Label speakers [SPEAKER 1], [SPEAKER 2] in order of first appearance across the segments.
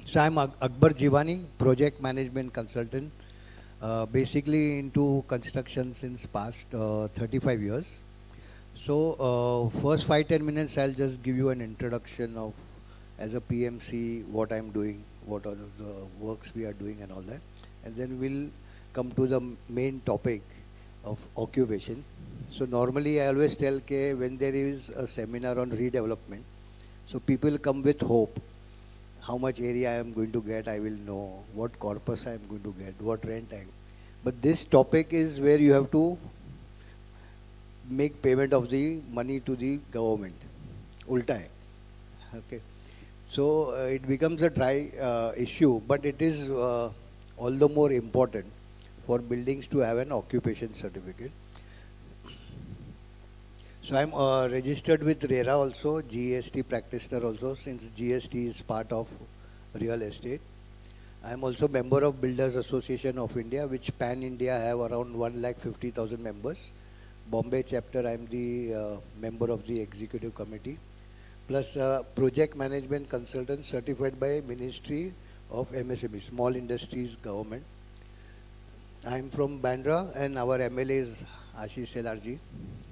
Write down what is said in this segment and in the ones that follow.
[SPEAKER 1] So I'm Akbar Jivani, project management consultant, basically into construction since past 35 years. So first 5-10 minutes, I'll just give you an introduction of as a PMC what I'm doing, what are the works we are doing, and all that, and then we'll come to the main topic of occupation. So normally I always tell when there is a seminar on redevelopment, so people come with hope how much area I am going to get, I will know, what corpus I am going to get, what rent I. But this topic is where you have to make payment of the money to the government. Ulta hai. Okay. So it becomes a dry issue, but it is all the more important for buildings to have an occupation certificate. So I'm registered with RERA also, GST practitioner also, since GST is part of real estate. I'm also member of Builders Association of India, which pan India have around 1,50,000 members. Bombay chapter, I'm the member of the executive committee. Plus project management consultant certified by Ministry of MSME, Small Industries Government. I'm from Bandra and our MLA is Ashish Selarji.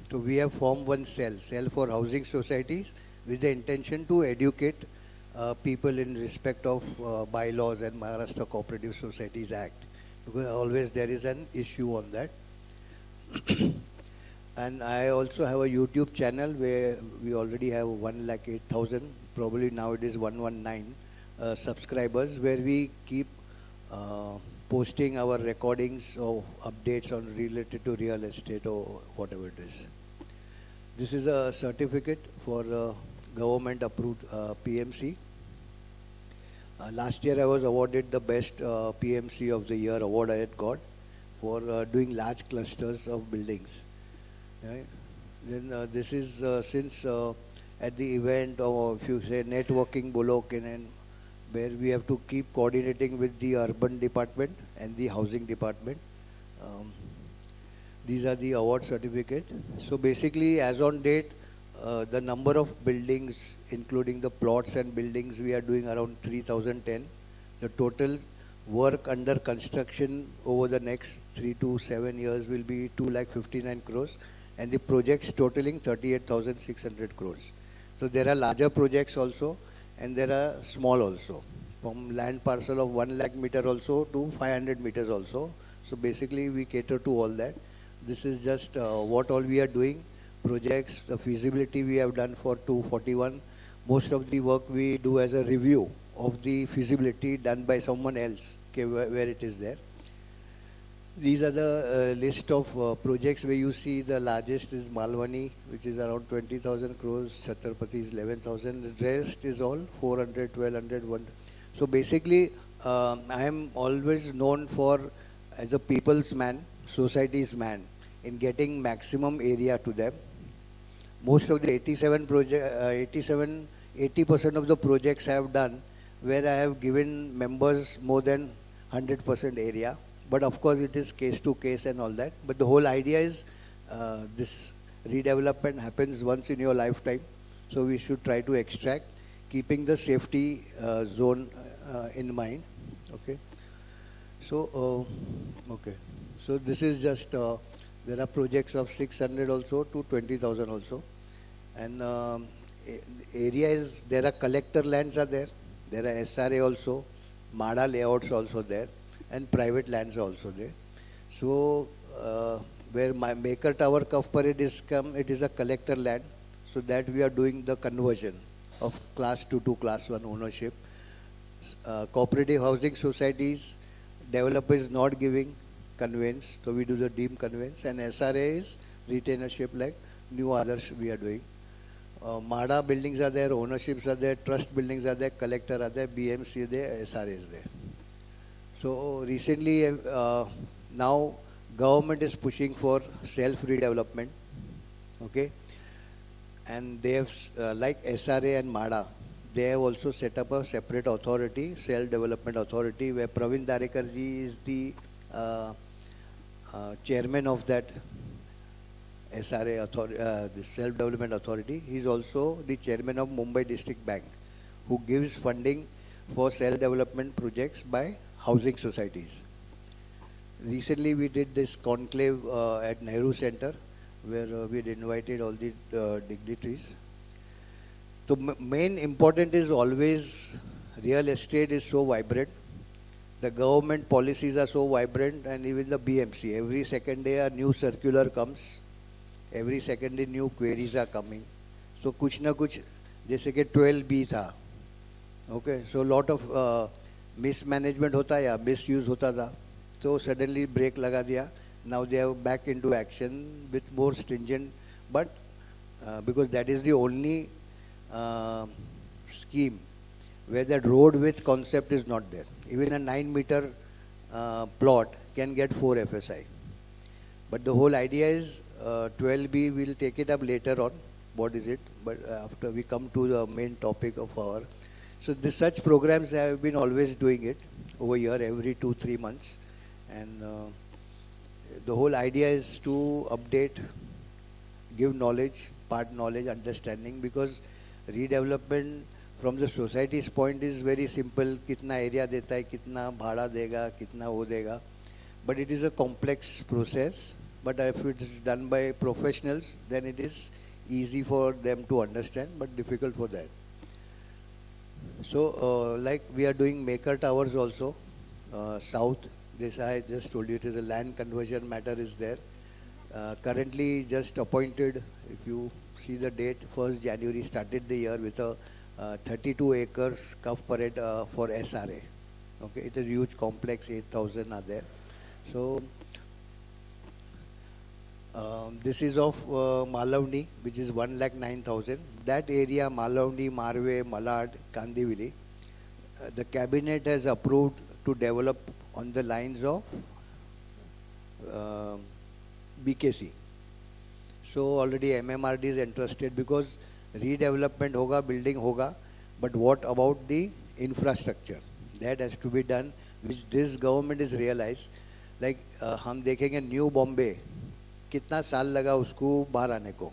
[SPEAKER 1] So we have formed one cell for housing societies with the intention to educate people in respect of bylaws and Maharashtra Cooperative Societies Act. Because always there is an issue on that. And I also have a YouTube channel where we already have 1,08,000, probably now it is 119 subscribers, where we keep posting our recordings of updates on related to real estate or whatever it is. This is a certificate for government approved PMC. Last year I was awarded the best PMC of the year award I had got for doing large clusters of buildings. Right? Then this is since at the event, or if you say networking Bolokin, and where we have to keep coordinating with the urban department and the housing department. These are the award certificate. So basically, as on date, the number of buildings, including the plots and buildings, we are doing around 3,010. The total work under construction over the next 3 to 7 years will be 2,59 crores, and the projects totaling 38,600 crores. So there are larger projects also, and there are small also, from land parcel of 1 lakh meter also to 500 meters also. So basically we cater to all that. This is just what all we are doing, projects, the feasibility we have done for 241. Most of the work we do as a review of the feasibility done by someone else, okay, where it is there. These are the list of projects where you see the largest is Malwani, which is around 20,000 crores, Chhatrapati is 11,000, the rest is all 400, 1,200, 1. So basically, I am always known for as a people's man, society's man, in getting maximum area to them. Most of the 80% of the projects I have done where I have given members more than 100% area. But of course it is case to case and all that. But the whole idea is this redevelopment happens once in your lifetime. So we should try to extract, keeping the safety zone in mind. Okay. So, okay. So this is just, there are projects of 600 also to 20,000 also. And area is, there are collector lands are there. There are SRA also, MADA layouts also there, and private lands are also there. So where my Maker Tower Cuff Parade is come, it is a collector land. So that we are doing the conversion of class 2 to class 1 ownership. Cooperative housing societies, developer is not giving conveyance, so we do the deemed conveyance, and SRA is retainership like new others we are doing. MADA buildings are there, ownerships are there, trust buildings are there, collector are there, BMC is there, SRA is there. So recently now government is pushing for self-redevelopment, okay, and they have like SRA and MADA, they have also set up a separate authority, self-development authority, where Praveen Darekarji is the chairman of that SRA authority, the self-development authority. He is also the chairman of Mumbai District Bank, who gives funding for self-development projects by housing societies. Recently, we did this conclave at Nehru Center, where we had invited all the dignitaries. So main important is always real estate is so vibrant. The government policies are so vibrant, and even the BMC. Every second day a new circular comes. Every second day new queries are coming. So कुछ ना कुछ जैसे कि 12B था. Okay, so lot of mismanagement होता या misuse होता था. So suddenly break लगा दिया. Now they are back into action with more stringent, but because that is the only scheme where that road width concept is not there. Even a 9-meter plot can get 4 FSI. But the whole idea is 12B, we'll take it up later on. What is it? But after we come to the main topic of our. So such programs I have been always doing it over here every 2-3 months. And the whole idea is to update, give knowledge, part knowledge, understanding, because redevelopment from the society's point is very simple. कितना area देता है, कितना भाड़ा देगा, कितना वो देगा. But it is a complex process. But if it is done by professionals, then it is easy for them to understand, but difficult for that. So, like we are doing Maker Towers also, south. This I just told you, it is a land conversion matter is there. Currently just appointed, if you see the date, 1st January started the year with a 32 acres Cuff Parade for SRA. Okay, it is a huge complex, 8,000 are there. So this is of Malavni, which is 1,09,000. That area, Malavni, Marve, Malad, Kandivali, the cabinet has approved to develop on the lines of BKC. So already MMRD is interested because redevelopment hoga, building hoga, but what about the infrastructure? That has to be done, which this government is realized. Like हम देखेंगे new Bombay कितना साल लगा उसको बाहर आने को.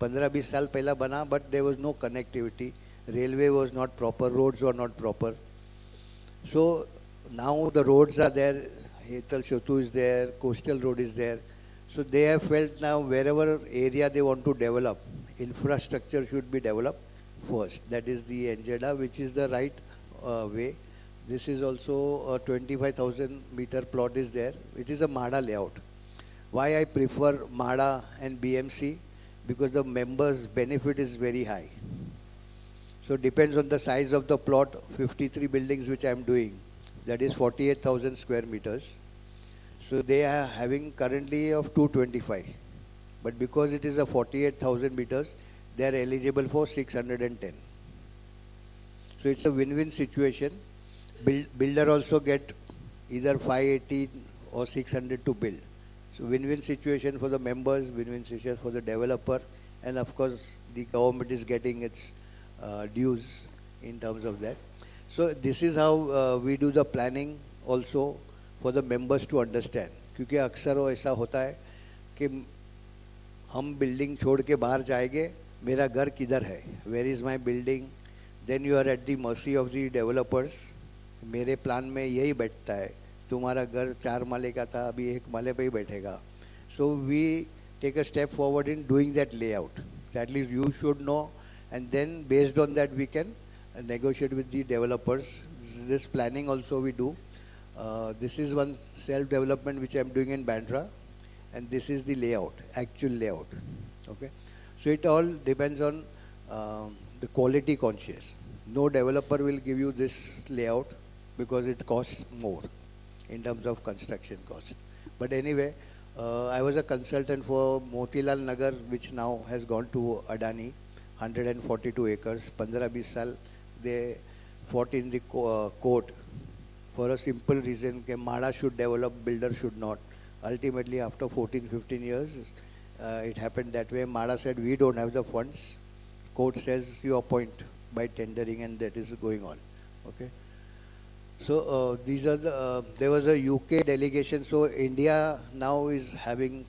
[SPEAKER 1] 15-20 साल पहला बना, but there was no connectivity. Railway was not proper, roads were not proper. So now the roads are there, Hetal Shotu is there, coastal road is there. So they have felt now wherever area they want to develop, infrastructure should be developed first. That is the agenda, which is the right way. This is also a 25,000 meter plot is there. It is a MADA layout. Why I prefer MADA and BMC? Because the members' benefit is very high. So depends on the size of the plot, 53 buildings which I am doing. That is 48,000 square meters. So they are having currently of 225. But because it is a 48,000 meters, they are eligible for 610. So it's a win-win situation. Builder also get either 580 or 600 to build. So win-win situation for the members, win-win situation for the developer, and of course the government is getting its dues in terms of that. So this is how we do the planning also for the members to understand. क्योंकि अक्सर वो ऐसा होता है कि हम building छोड़ के बाहर जाएंगे, मेरा घर किधर है, where is my building, then you are at the mercy of the developers. मेरे प्लान में यही बैठता है, तुम्हारा घर 4 माले का था, अभी 1 माले पे ही बैठेगा. So we take a step forward in doing that layout. At least you should know, and then based on that we can negotiate with the developers. This planning also we do. This is one self-development which I am doing in Bandra, and this is the layout, actual layout. Okay, so it all depends on the quality conscious. No developer will give you this layout because it costs more in terms of construction cost. But anyway, I was a consultant for Motilal Nagar, which now has gone to Adani, 142 acres, 15-20 saal. They fought in the court for a simple reason that MADA should develop, builder should not. Ultimately, after 14-15 years, it happened that way. MADA said, we don't have the funds. Court says you appoint by tendering, and that is going on. Okay. So these are the, there was a UK delegation. So India now is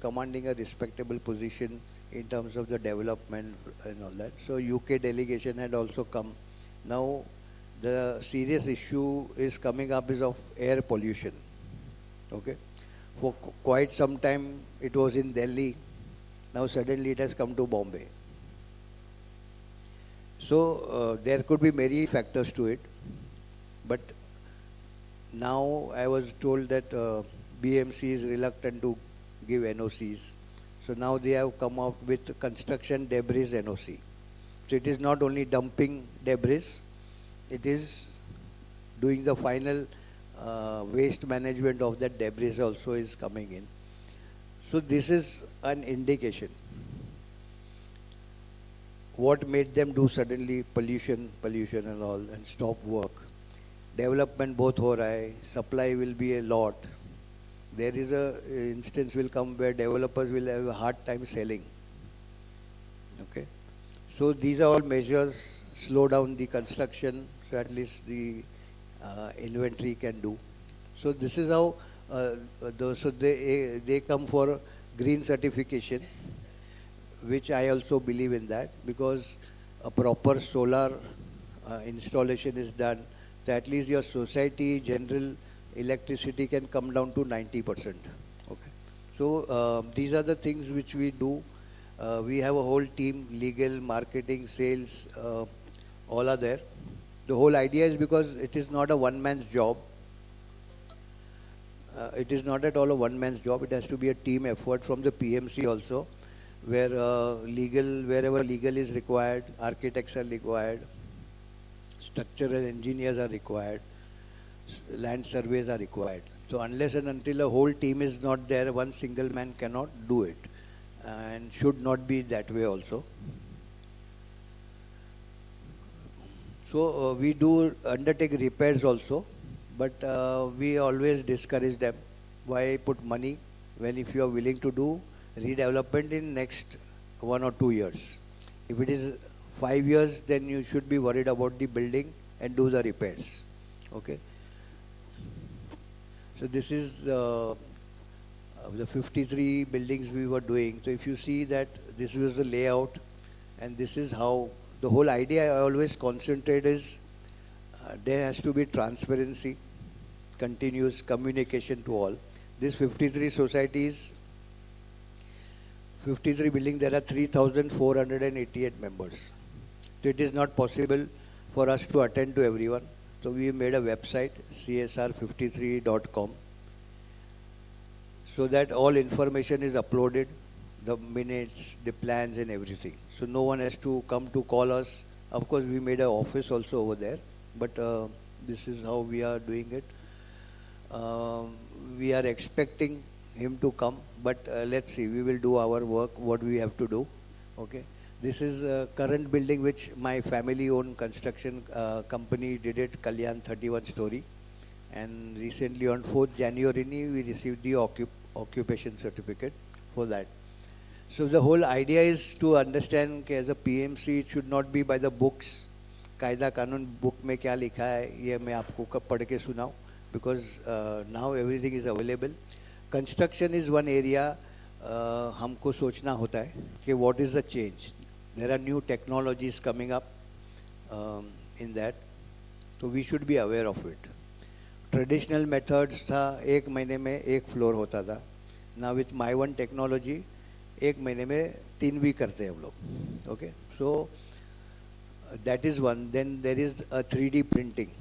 [SPEAKER 1] commanding a respectable position in terms of the development and all that. So UK delegation had also come. Now the serious issue is coming up is of air pollution. Okay, for quite some time it was in Delhi. Now suddenly it has come to Bombay. So there could be many factors to it, but now I was told that BMC is reluctant to give NOCs. So now they have come out with construction debris NOC. So it is not only dumping debris, it is doing the final waste management of that debris also is coming in. So this is an indication. What made them do suddenly pollution and all and stop work? Development both ho raha hai, supply will be a lot. There is a instance will come where developers will have a hard time selling. Okay, so these are all measures, slow down the construction, so at least the inventory can do. So this is how, so they come for green certification, which I also believe in that, because a proper solar installation is done, so at least your society general electricity can come down to 90%. Okay, so these are the things which we do. We have a whole team, legal, marketing, sales, all are there. The whole idea is because it is not a one-man's job. It is not at all a one-man's job. It has to be a team effort from the PMC also, where wherever legal is required, architects are required, structural engineers are required, land surveys are required. So unless and until a whole team is not there, one single man cannot do it, and should not be that way also. So we do undertake repairs also, but we always discourage them. Why put money when if you are willing to do redevelopment in next 1 or 2 years? If it is 5 years, then you should be worried about the building and do the repairs. Okay. So this is the 53 buildings we were doing. So if you see that this was the layout, and this is how the whole idea I always concentrate is there has to be transparency, continuous communication to all. These 53 societies, 53 buildings, there are 3,488 members. So it is not possible for us to attend to everyone. So we made a website, csr53.com, so that all information is uploaded, the minutes, the plans and everything. So no one has to come to call us. Of course, we made an office also over there, but this is how we are doing it. We are expecting him to come, but let's see, we will do our work, what we have to do. Okay. This is a current building which my family-owned construction company did it, Kalyan 31 story. And recently on 4th January, we received the occupation certificate for that. So the whole idea is to understand that as a PMC, it should not be by the books. कायदा कानून book में क्या लिखा है ये मैं आपको कब पढ़ के सुनाऊं, because now everything is available. Construction is one area हमको सोचना होता है कि what is the change. There are new technologies coming up in that, so we should be aware of it. Traditional methods था एक महीने में एक floor होता था. Now with my one technology एक महीने में 3 भी करते हैं हम लोग. Okay, so that is one. Then there is a 3D printing.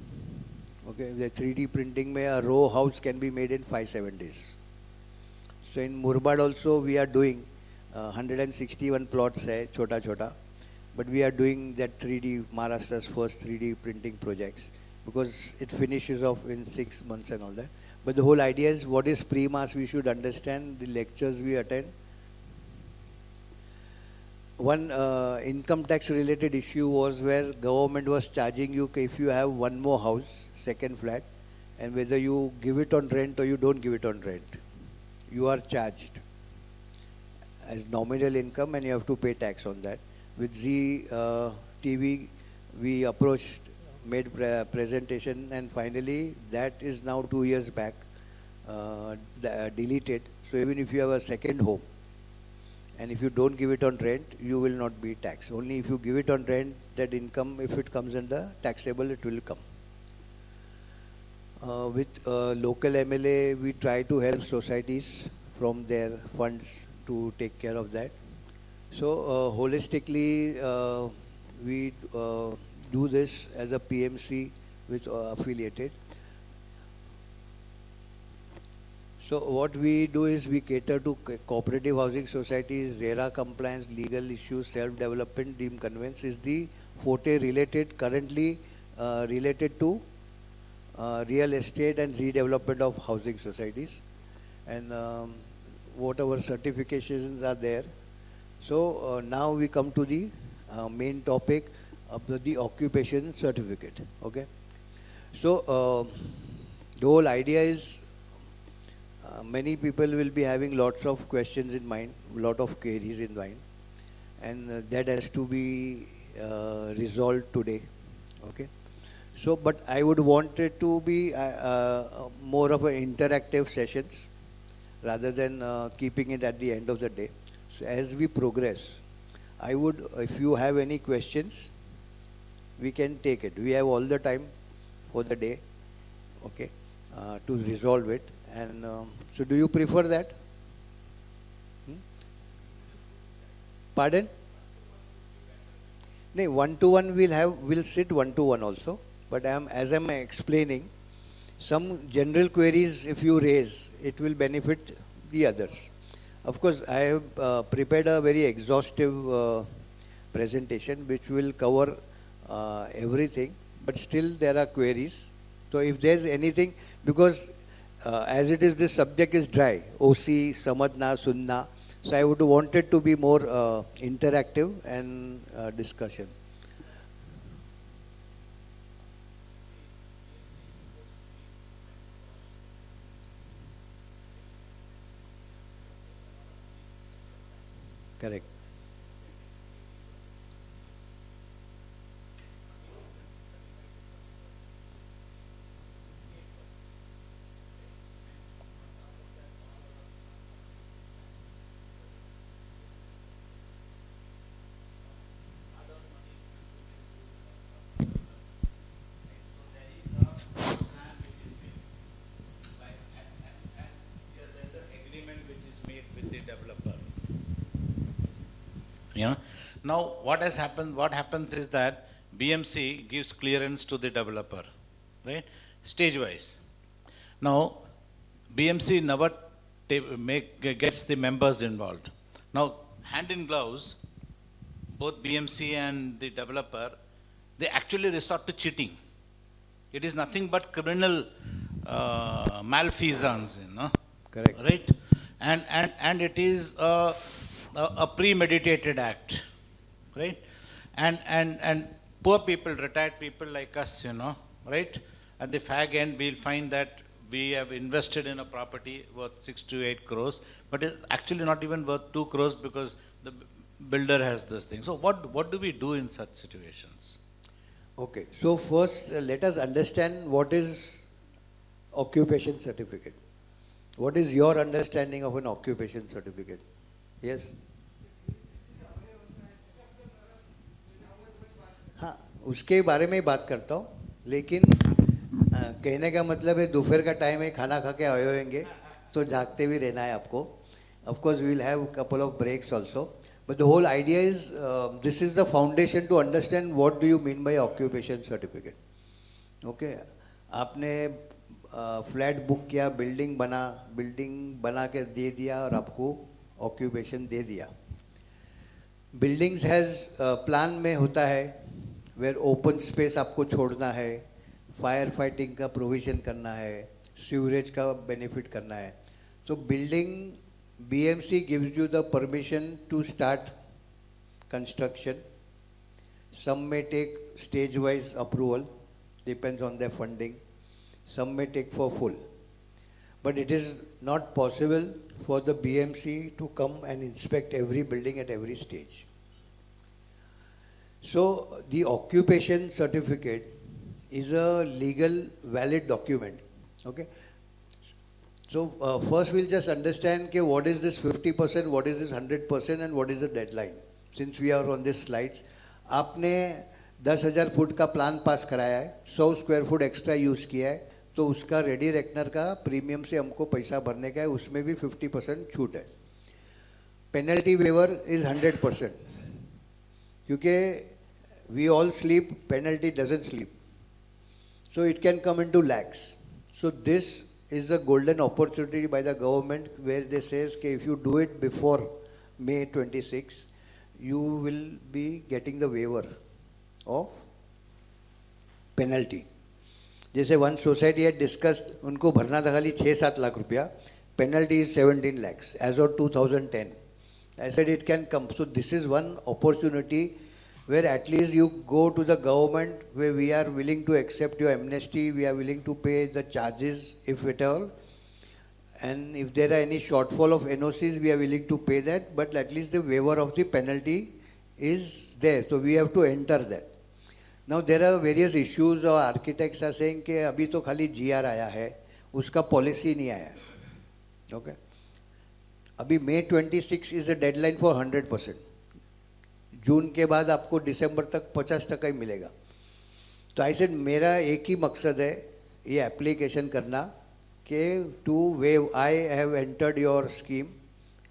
[SPEAKER 1] Okay, the 3D printing में a row house can be made in 5-7 days. So in Murbad also we are doing 161 plots है छोटा छोटा, but we are doing that 3D, Maharashtra's first 3D printing projects, because it finishes off in 6 months and all that. But the whole idea is what is pre-mass, we should understand, the lectures we attend. One income tax related issue was where government was charging you if you have one more house, second flat, and whether you give it on rent or you don't give it on rent, you are charged as nominal income and you have to pay tax on that. With Z TV, we approached, made presentation, and finally that is now 2 years back deleted. So even if you have a second home and if you don't give it on rent, you will not be taxed. Only if you give it on rent, that income, if it comes in the taxable, it will come. With local MLA, we try to help societies from their funds to take care of that. So holistically, we do this as a PMC with affiliated. So what we do is we cater to cooperative housing societies, RERA compliance, legal issues, self-development, deemed conveyance is the forte related, currently related to real estate and redevelopment of housing societies. And whatever certifications are there. So now we come to the main topic of the occupation certificate. Okay. So the whole idea is many people will be having lots of questions in mind, lot of queries in mind, and that has to be resolved today. Okay. So, but I would want it to be more of an interactive sessions rather than keeping it at the end of the day. So, as we progress, I would, if you have any questions, we can take it. We have all the time for the day, okay, to resolve it. And so, do you prefer that? Pardon? No, one-to-one we'll sit one-to-one also. But as I'm explaining, some general queries if you raise, it will benefit the others. Of course, I have prepared a very exhaustive presentation which will cover everything, but still there are queries. So if there's anything, because as it is, this subject is dry, OC, Samadna, Sunna. So I would want it to be more interactive and discussion. Correct.
[SPEAKER 2] Agreement which is made with the developer. Yeah. Now what happens is that BMC gives clearance to the developer, right? Stage wise. Now BMC never gets the members involved. Now hand in gloves, both BMC and the developer, they actually resort to cheating. It is nothing but criminal malfeasance, you know.
[SPEAKER 1] Correct.
[SPEAKER 2] Right? And it is a premeditated act, right? And poor people, retired people like us, you know, right? At the fag end, we'll find that we have invested in a property worth 6 to 8 crores, but it's actually not even worth 2 crores because the builder has this thing. So what do we do in such situations?
[SPEAKER 1] Okay. So first, let us understand what is occupation certificate. What is your understanding of an occupation certificate? Yes? हाँ, उसके बारे में ही बात करता हूँ, लेकिन कहने का मतलब है दोपहर का टाइम है, खाना खा के आए होंगे, तो जागते भी रहना है आपको. Of course, we will have a couple of breaks also. But the whole idea is, this is the foundation to understand what do you mean by occupation certificate. Okay? आपने फ्लैट बुक किया, building बना के दे दिया और आपको occupation दे दिया. Buildings has plan में होता है वेयर ओपन स्पेस आपको छोड़ना है, फायर फाइटिंग का प्रोविज़न करना है, सीवरेज का बेनिफिट करना है. So building, BMC gives you the permission to start construction. Some may take stage-wise approval, depends on their funding. Some may take for full. But it is not possible for the BMC to come and inspect every building at every stage. So the occupation certificate is a legal valid document. Okay. So first we'll just understand okay, what is this 50%, what is this 100% and what is the deadline. Since we are on this slides, आपने 10,000 foot का plan pass कराया है, 100 square foot extra use किया है, तो उसका ready reckoner का premium से हमको पैसा भरने का है, उसमें भी 50% छूट है. पेनल्टी वेवर इज 100%, क्योंकि we all sleep, penalty doesn't sleep, so it can come into lakhs. So this is the golden opportunity by the government where they says कि if you do it before May 26, you will be getting the waiver of penalty. जैसे one society had discussed, उनको भरना था खाली 6-7 लाख रुपया, penalty is 17 lakhs as of 2010. I said it can come. So this is one opportunity where at least you go to the government where we are willing to accept your amnesty, we are willing to pay the charges if at all, and if there are any shortfall of NOCs, we are willing to pay that, but at least the waiver of the penalty is there, so we have to enter that. Now there are various issues, or architects are saying कि अभी तो खाली GR आया है, उसका policy नहीं आया, okay? अभी May 26 is a deadline for 100%. जून के बाद आपको दिसंबर तक 50% ही मिलेगा. तो आई सेड मेरा एक ही मकसद है ये एप्लीकेशन करना कि to waive, I have entered your scheme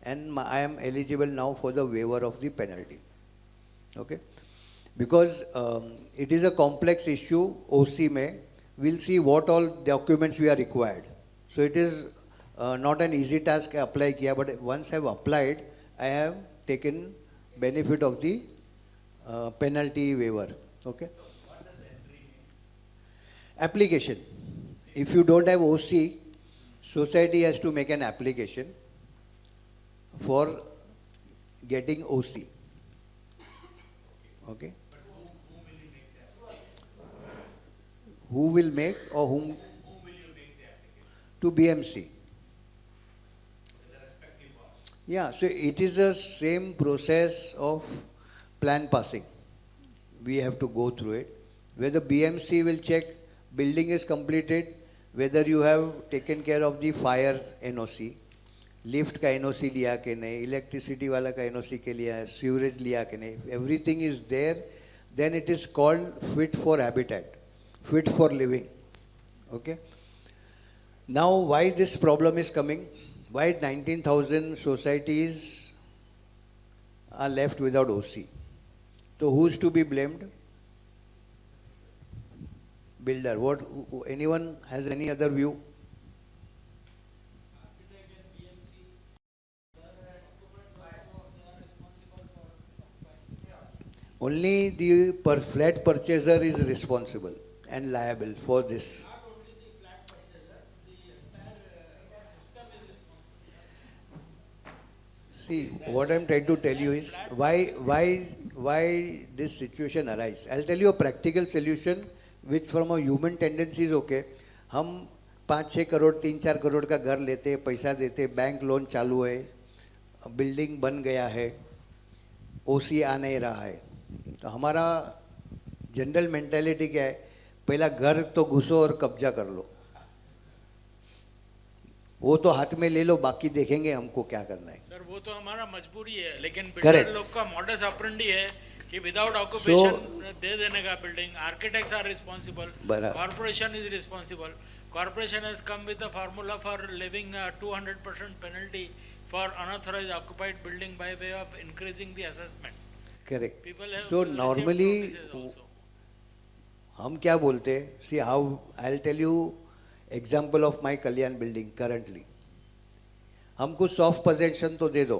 [SPEAKER 1] and I am eligible now for the waiver of the penalty. Okay, because it is a complex issue. OC में will see what all documents we are required. So it is not an easy task apply किया, but once have applied I have taken benefit of the penalty waiver. Okay. Application. If you don't have OC, society has to make an application for getting OC. Okay. Who will make, or whom? To BMC. Yeah, so it is the same process of plan passing. We have to go through it. Where the BMC will check building is completed, whether you have taken care of the fire NOC, lift का NOC लिया के नहीं, electricity वाला का NOC के लिया, sewerage लिया के नहीं. Everything is there. Then it is called fit for habitat, fit for living. Okay. Now why this problem is coming? Why 19,000 societies are left without OC? So who's to be blamed? Builder. What? Anyone has any other view? Only the flat purchaser is responsible and liable for this. See, what I'm trying to tell you is why this situation arises. I'll tell you a practical solution which from a human tendency is okay. हम 5-6 करोड़ 3-4 करोड़ का घर लेते, पैसा देते, bank loan चालू है, building बन गया है, OC आ नहीं रहा है, तो हमारा जनरल मेंटालिटी क्या है? पहला घर तो घुसो और कब्जा कर लो, वो तो हाथ में ले लो, बाकी देखेंगे हमको क्या करना है.
[SPEAKER 3] सर वो तो हमारा मजबूरी है, लेकिन बिल्डर लोग का मॉडस ऑपरेंडी है कि विदाउट ऑक्यूपेशन दे देने का building. Architects are responsible, corporation is responsible. Corporation has come with the formula for living 200% penalty for unauthorised occupied building by way of increasing the assessment.
[SPEAKER 1] Correct. So normally हम क्या बोलते, see how I will tell you example of my Kalyan building currently. हमको soft possession तो दे दो,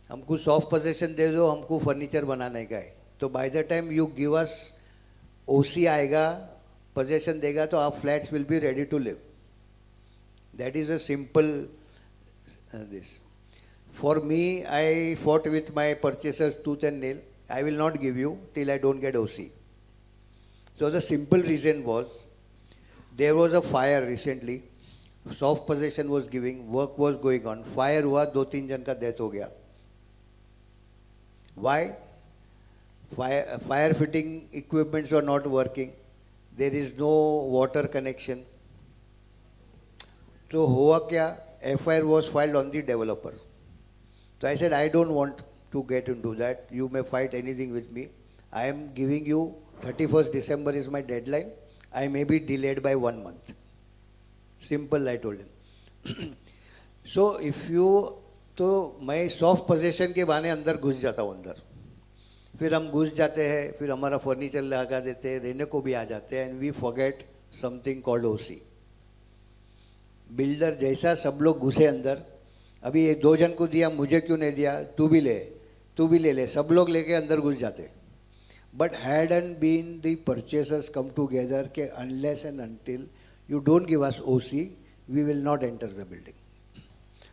[SPEAKER 1] हमको soft possession दे दो, हमको फर्नीचर बनाने का है, तो by the time you give us OC आएगा, पोजेशन देगा, तो आप flats will be ready to live. That is a simple this. For me I fought with my purchasers tooth and nail. I will not give you till I don't get OC. So the simple reason was, there was a fire recently, soft possession was giving, work was going on, fire हुआ, 2-3 जन का death हो गया. Why? Fire fitting equipments were not working, there is no water connection. तो हुआ क्या? FIR was filed on the developer. So I said, I don't want to get into that, you may fight anything with me, I am giving you 31st December is my deadline. I may be delayed by 1 month. Simple, I told him. So if you, तो मैं soft position के बहाने अंदर घुस जाता हूँ अंदर, फिर हम घुस जाते हैं, फिर हमारा फर्नीचर लगा देते हैं, रहने को भी आ जाते हैं, and we forget something called OC. Builder जैसा सब लोग घुसे अंदर, अभी एक 2 जन को दिया, मुझे क्यों नहीं दिया, तू भी ले, सब लोग लेके अंदर घुस जाते. But had and been the purchasers come together के unless and until you don't give us OC, we will not enter the building.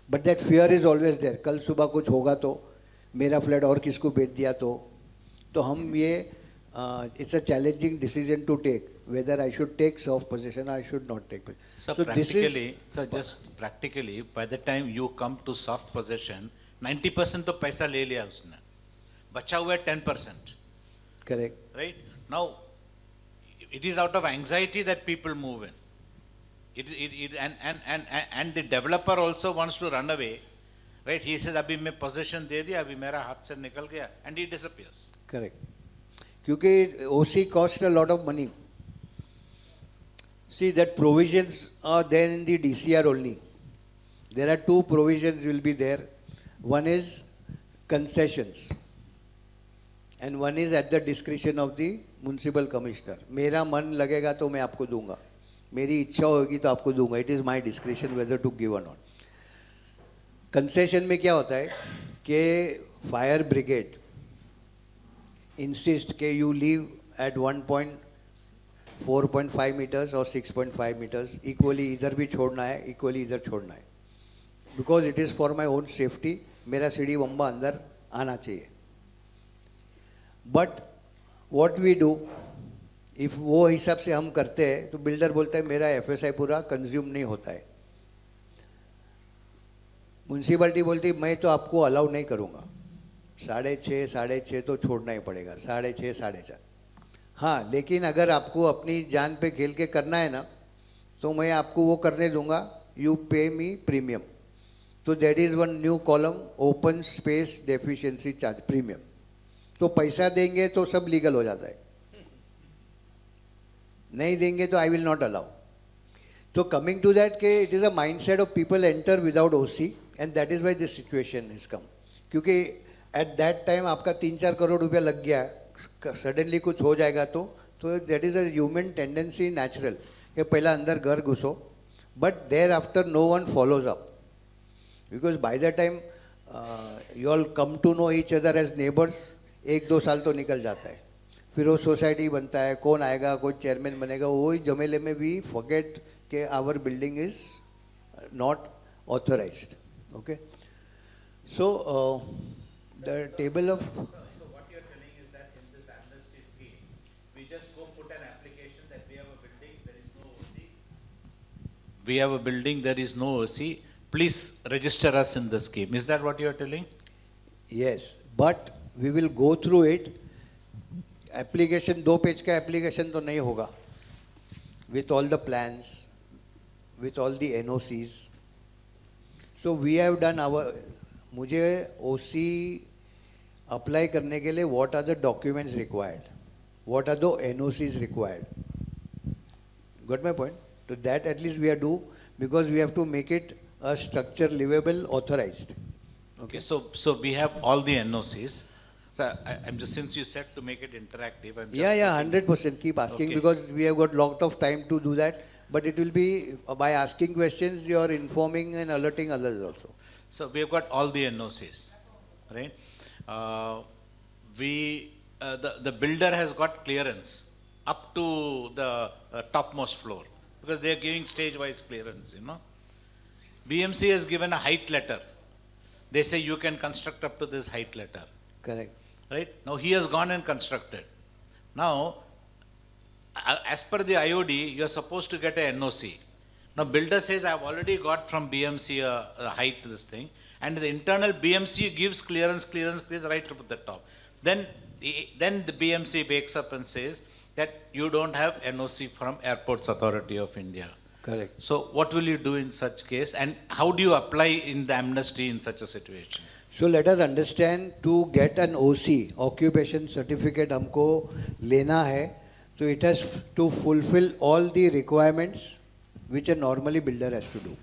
[SPEAKER 1] But that fear is always there. कल सुबह कुछ होगा तो, मेरा फ्लैट और किसको बेच दिया तो हम ये, it's a challenging decision to take, whether I should take soft possession or I should not take.
[SPEAKER 2] So practically, just practically, by the time you come to soft possession, 90% तो पैसा ले लिया उसने, बचा हुआ है 10%.
[SPEAKER 1] Correct.
[SPEAKER 2] Right? Now, it is out of anxiety that people move in. And the developer also wants to run away, right? He says, "Abhi मैं possession दे दिया, अभी मेरा हाथ से निकल गया," and he disappears.
[SPEAKER 1] Correct. क्योंकि OC costs a lot of money. See, that provisions are there in the DCR only. There are 2 provisions will be there. One is concessions, and one is at the discretion of the municipal commissioner. मेरा मन लगेगा तो मैं आपको दूंगा, मेरी इच्छा होगी तो आपको दूंगा. It is my description whether to give और नॉट. कंसेशन में क्या होता है कि फायर ब्रिगेड इंसिस्ट के यू लीव एट 1.4.5 मीटर्स और 6.5 मीटर्स, इक्वली इधर भी छोड़ना है, इक्वली इधर छोड़ना है, because it is for my own safety. मेरा सीढ़ी बम्बा अंदर आना चाहिए. But what we do, if वो हिसाब से हम करते हैं तो बिल्डर बोलता है मेरा FSI पूरा कंज्यूम नहीं होता है. म्यूनसिपैलिटी बोलती मैं तो आपको अलाउ नहीं करूँगा, 6.5 तो छोड़ना ही पड़ेगा, 6.5 4.5. हाँ, लेकिन अगर आपको अपनी जान पे खेल के करना है ना तो मैं आपको वो करने दूंगा, यू पे मी प्रीमियम. तो that is one new column, open space deficiency charge premium. तो पैसा देंगे तो सब लीगल हो जाता है, नहीं देंगे तो आई विल नॉट अलाउ. तो कमिंग टू दैट के it is a mind set of people enter without OC, and that is why this situation is come. क्योंकि एट दैट टाइम आपका 3-4 करोड़ रुपया लग गया, सडनली कुछ हो जाएगा तो that is a human tendency natural कि पहला अंदर घर घुसो, but there after no one follows up, because by the time you all come to know each other as neighbours, 1-2 साल तो निकल जाता है. फिर वो सोसाइटी बनता है, कौन आएगा, कोई चेयरमैन बनेगा, वही जमेले में भी फॉरगेट के our building is not authorised. Okay, so the table of
[SPEAKER 2] So what you are telling is that in this amnesty scheme, we just go put an application that we have a building, there is no OC. We have a building, there is no OC. Please register us in the scheme. Is that what you are telling?
[SPEAKER 1] yes, but we will go through it. Application 2 page का application तो नहीं होगा, with all the plans, with all the NOCs. So we have done our, मुझे OC apply करने के लिए what are the documents required, what are the NOCs required. Got my point? तो that at least we are do, because we have to make it a structure livable authorised.
[SPEAKER 2] Okay, so we have all the NOCs. So I'm just, since you said to make it interactive, I'm just
[SPEAKER 1] Yeah, 100%. Keep asking,
[SPEAKER 2] Okay.
[SPEAKER 1] because we have got lot of time to do that. But it will be by asking questions, you are informing and alerting others also.
[SPEAKER 2] So we have got all the NOCs, right? The builder has got clearance up to the topmost floor, because they are giving stage-wise clearance, you know. BMC has given a height letter. They say you can construct up to this height letter.
[SPEAKER 1] Correct.
[SPEAKER 2] Right? Now he has gone and constructed. Now, as per the IOD, you are supposed to get a NOC. Now builder says, I have already got from BMC a height to this thing, and the internal BMC gives clearance right to the top. Then the BMC wakes up and says that you don't have NOC from Airports Authority of India.
[SPEAKER 1] Correct.
[SPEAKER 2] So what will you do in such case, and how do you apply in the amnesty in such a situation?
[SPEAKER 1] So let us understand, to get an OC, occupation certificate हमको लेना है, So it has to fulfill all the requirements which a normally builder has to do.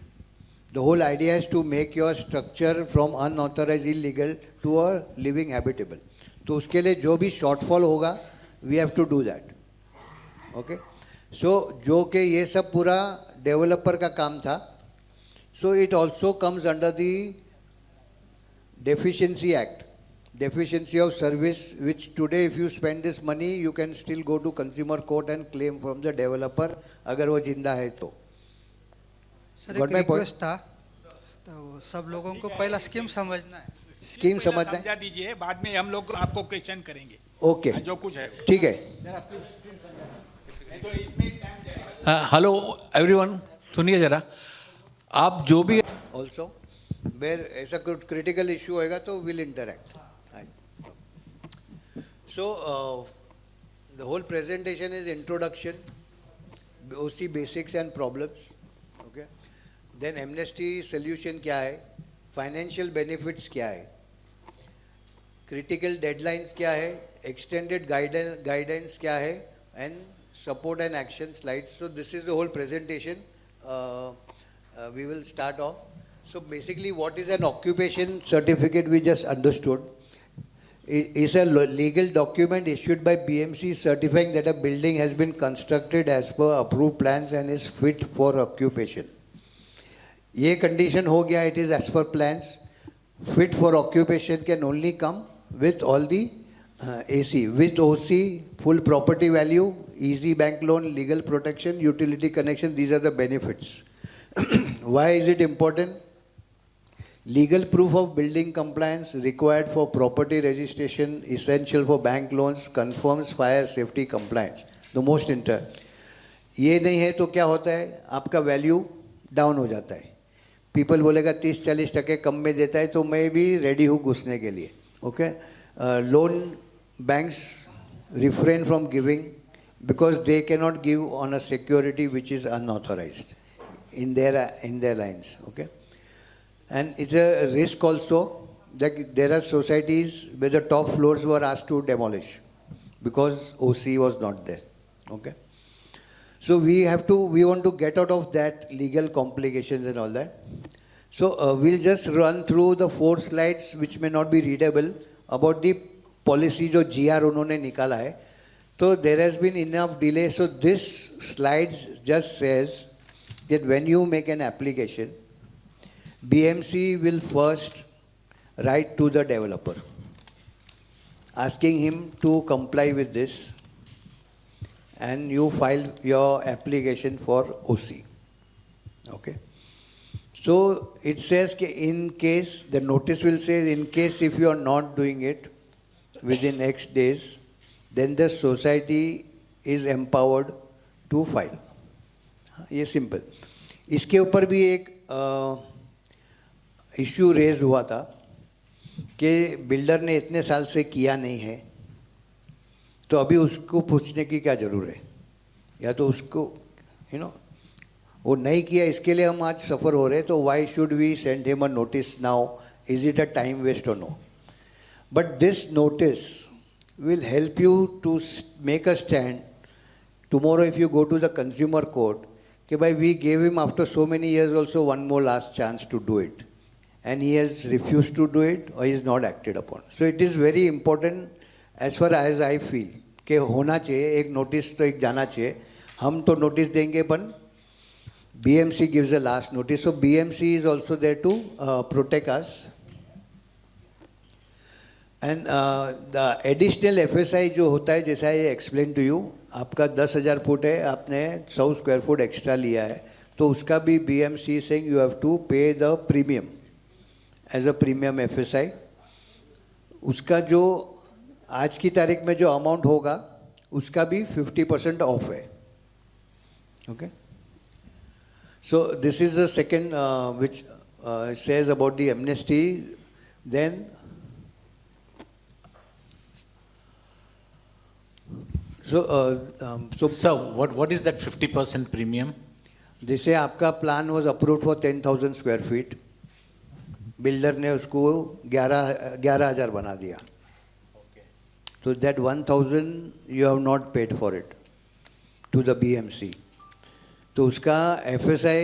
[SPEAKER 1] The whole idea is to make your structure from unauthorized illegal to a living habitable. तो उसके लिए जो भी shortfall होगा, we have to do that. Okay? So जो कि ये सब पूरा developer का काम था, so it also comes under the Deficiency Act. Deficiency of service, which today if you spend this money, you can still go to consumer court and claim from the developer अगर वो जिंदा है तो.
[SPEAKER 4] Sir एक request था, तो सब लोगों को पहला स्कीम समझना है.
[SPEAKER 1] स्कीम समझना है.
[SPEAKER 5] समझा दीजिए, बाद में हम लोग आपको क्वेश्चन करेंगे.
[SPEAKER 1] ओके,
[SPEAKER 5] जो कुछ है
[SPEAKER 1] ठीक है.
[SPEAKER 6] हेलो एवरीवन, सुनिए जरा. आप जो भी
[SPEAKER 1] Also, where ऐसा critical issue होएगा तो will interact. So, the whole presentation is introduction, OC basics and problems. Okay. Then amnesty solution क्या है, financial benefits क्या है, critical deadlines क्या है, extended guidance क्या है, and support and action slides. So this is the whole presentation. We will start off. So basically, what is an occupation certificate? We just understood. It is a legal document issued by BMC certifying that a building has been constructed as per approved plans and is fit for occupation. ये condition हो गया, it is as per plans. Fit for occupation can only come with all the AC, with OC, full property value, easy bank loan, legal protection, utility connection. These are the benefits. Why is it important? Legal proof of building compliance required for property registration, essential for bank loans, confirms fire safety compliance. The most important. ये नहीं है तो क्या होता है, आपका value down हो जाता है. पीपल बोलेगा 30-40% कम में देता है तो मैं भी रेडी हूँ घुसने के लिए. Okay, loan banks refrain from giving because they cannot give on a security which is unauthorized in their lines. Okay. And it's a risk also that there are societies where the top floors were asked to demolish because OC was not there. Okay. So we want to get out of that legal complications and all that. So we'll just run through the 4 slides which may not be readable about the policy जो GR उन्होंने निकाला है. So there has been enough delay. So this slides just says that when you make an application, BMC will first write to the developer asking him to comply with this, and you file your application for OC. Okay. So it says in case, the notice will say in case if you are not doing it within X days, then the society is empowered to file. ये simple. इसके ऊपर भी एक issue raise हुआ था कि builder ने इतने साल से किया नहीं है तो अभी उसको पूछने की क्या ज़रूरत है, या तो उसको वो नहीं किया इसके लिए हम आज सफ़र हो रहे हैं, तो why should we send him a notice now, is it a time waste और no. But this notice will help you to make a stand tomorrow if you go to the consumer court. Okay, by we gave him after so many years also one more last chance to do it, and he has refused to do it or he is not acted upon. So it is very important as far as I feel कि होना चाहिए एक notice तो एक जाना चाहिए. हम तो नोटिस देंगे पर BMC gives a last notice. So BMC is also there to protect us. And the additional FSI जो होता है, जैसा I explained to you, आपका 10,000 फुट है, आपने 100 स्क्वायर फुट एक्स्ट्रा लिया है, तो उसका भी BMC is saying you have to pay the premium as a premium FSI. उसका जो आज की तारीख में जो अमाउंट होगा उसका भी 50% ऑफ है. Okay. So this is the second which says about the amnesty. Then
[SPEAKER 2] so what is that 50% premium?
[SPEAKER 1] जैसे आपका plan was approved for 10,000 square feet, builder ने उसको 11,000 बना दिया, तो that 1,000 you have not paid for it. to the BMC. तो उसका FSI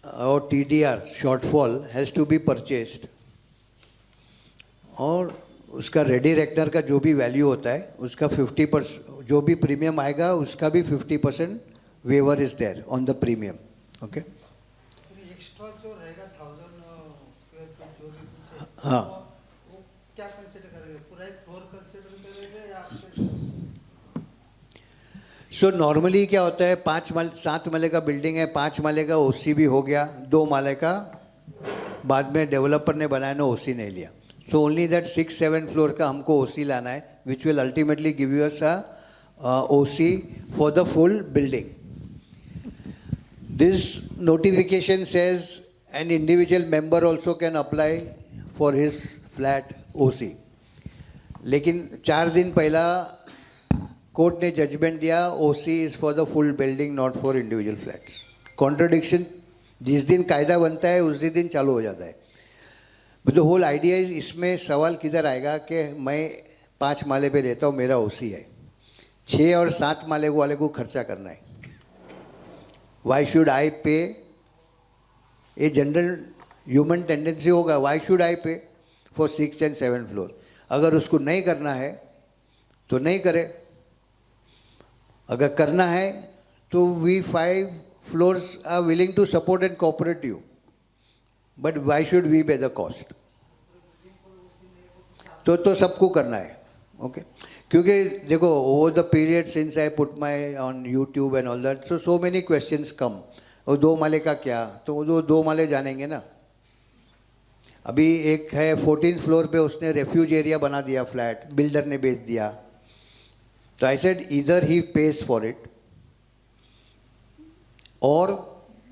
[SPEAKER 1] और TDR shortfall has to be purchased. और उसका रेडी रेक्टर का जो भी वैल्यू होता है उसका 50%, जो भी प्रीमियम आएगा उसका भी 50% waiver is there on the premium. Okay,
[SPEAKER 4] extra जो रहेगा 1000 स्क्वायर फीट जो भी कुछ है,
[SPEAKER 1] हाँ,
[SPEAKER 4] वो क्या कंसीडर करेंगे? पूरा एक फ्लोर कंसीडर करेंगे या
[SPEAKER 1] सो नॉर्मली क्या होता है, 7 माले का बिल्डिंग है, 5 माले का ओसी भी हो गया, 2 माले का बाद में डेवलपर ने बनाया ना ओसी नहीं लिया. सो ओनली दैट 6-7 फ्लोर का हमको ओसी लाना है, which will ultimately give you us a OC for the full building. This notification says an individual member also can apply for his flat OC. लेकिन 4 दिन पहला कोर्ट ने judgement दिया OC is for the full building, not for individual flats. Contradiction जिस दिन कायदा बनता है उसी दिन चालू हो जाता है. But the whole idea is, इसमें सवाल किधर आएगा कि मैं 5 माले पे रहता हूँ, मेरा ओसी है, 6 और 7 माले वाले को खर्चा करना है. वाई शुड आई पे? ये जनरल ह्यूमन टेंडेंसी होगा, वाई शुड आई पे फॉर 6 and 7 फ्लोर. अगर उसको नहीं करना है तो नहीं करे, अगर करना है तो we 5 floors are willing to support and cooperate you. But why should we bear the cost? तो सबको करना है. ओके, क्योंकि देखो over the period since I put my on YouTube and all that, so many questions come. और 2 माले का क्या, तो वो 2 माले जानेंगे ना. अभी एक है 14th फ्लोर पे उसने रेफ्यूज एरिया बना दिया फ्लैट, बिल्डर ने बेच दिया. तो I said either he page for it or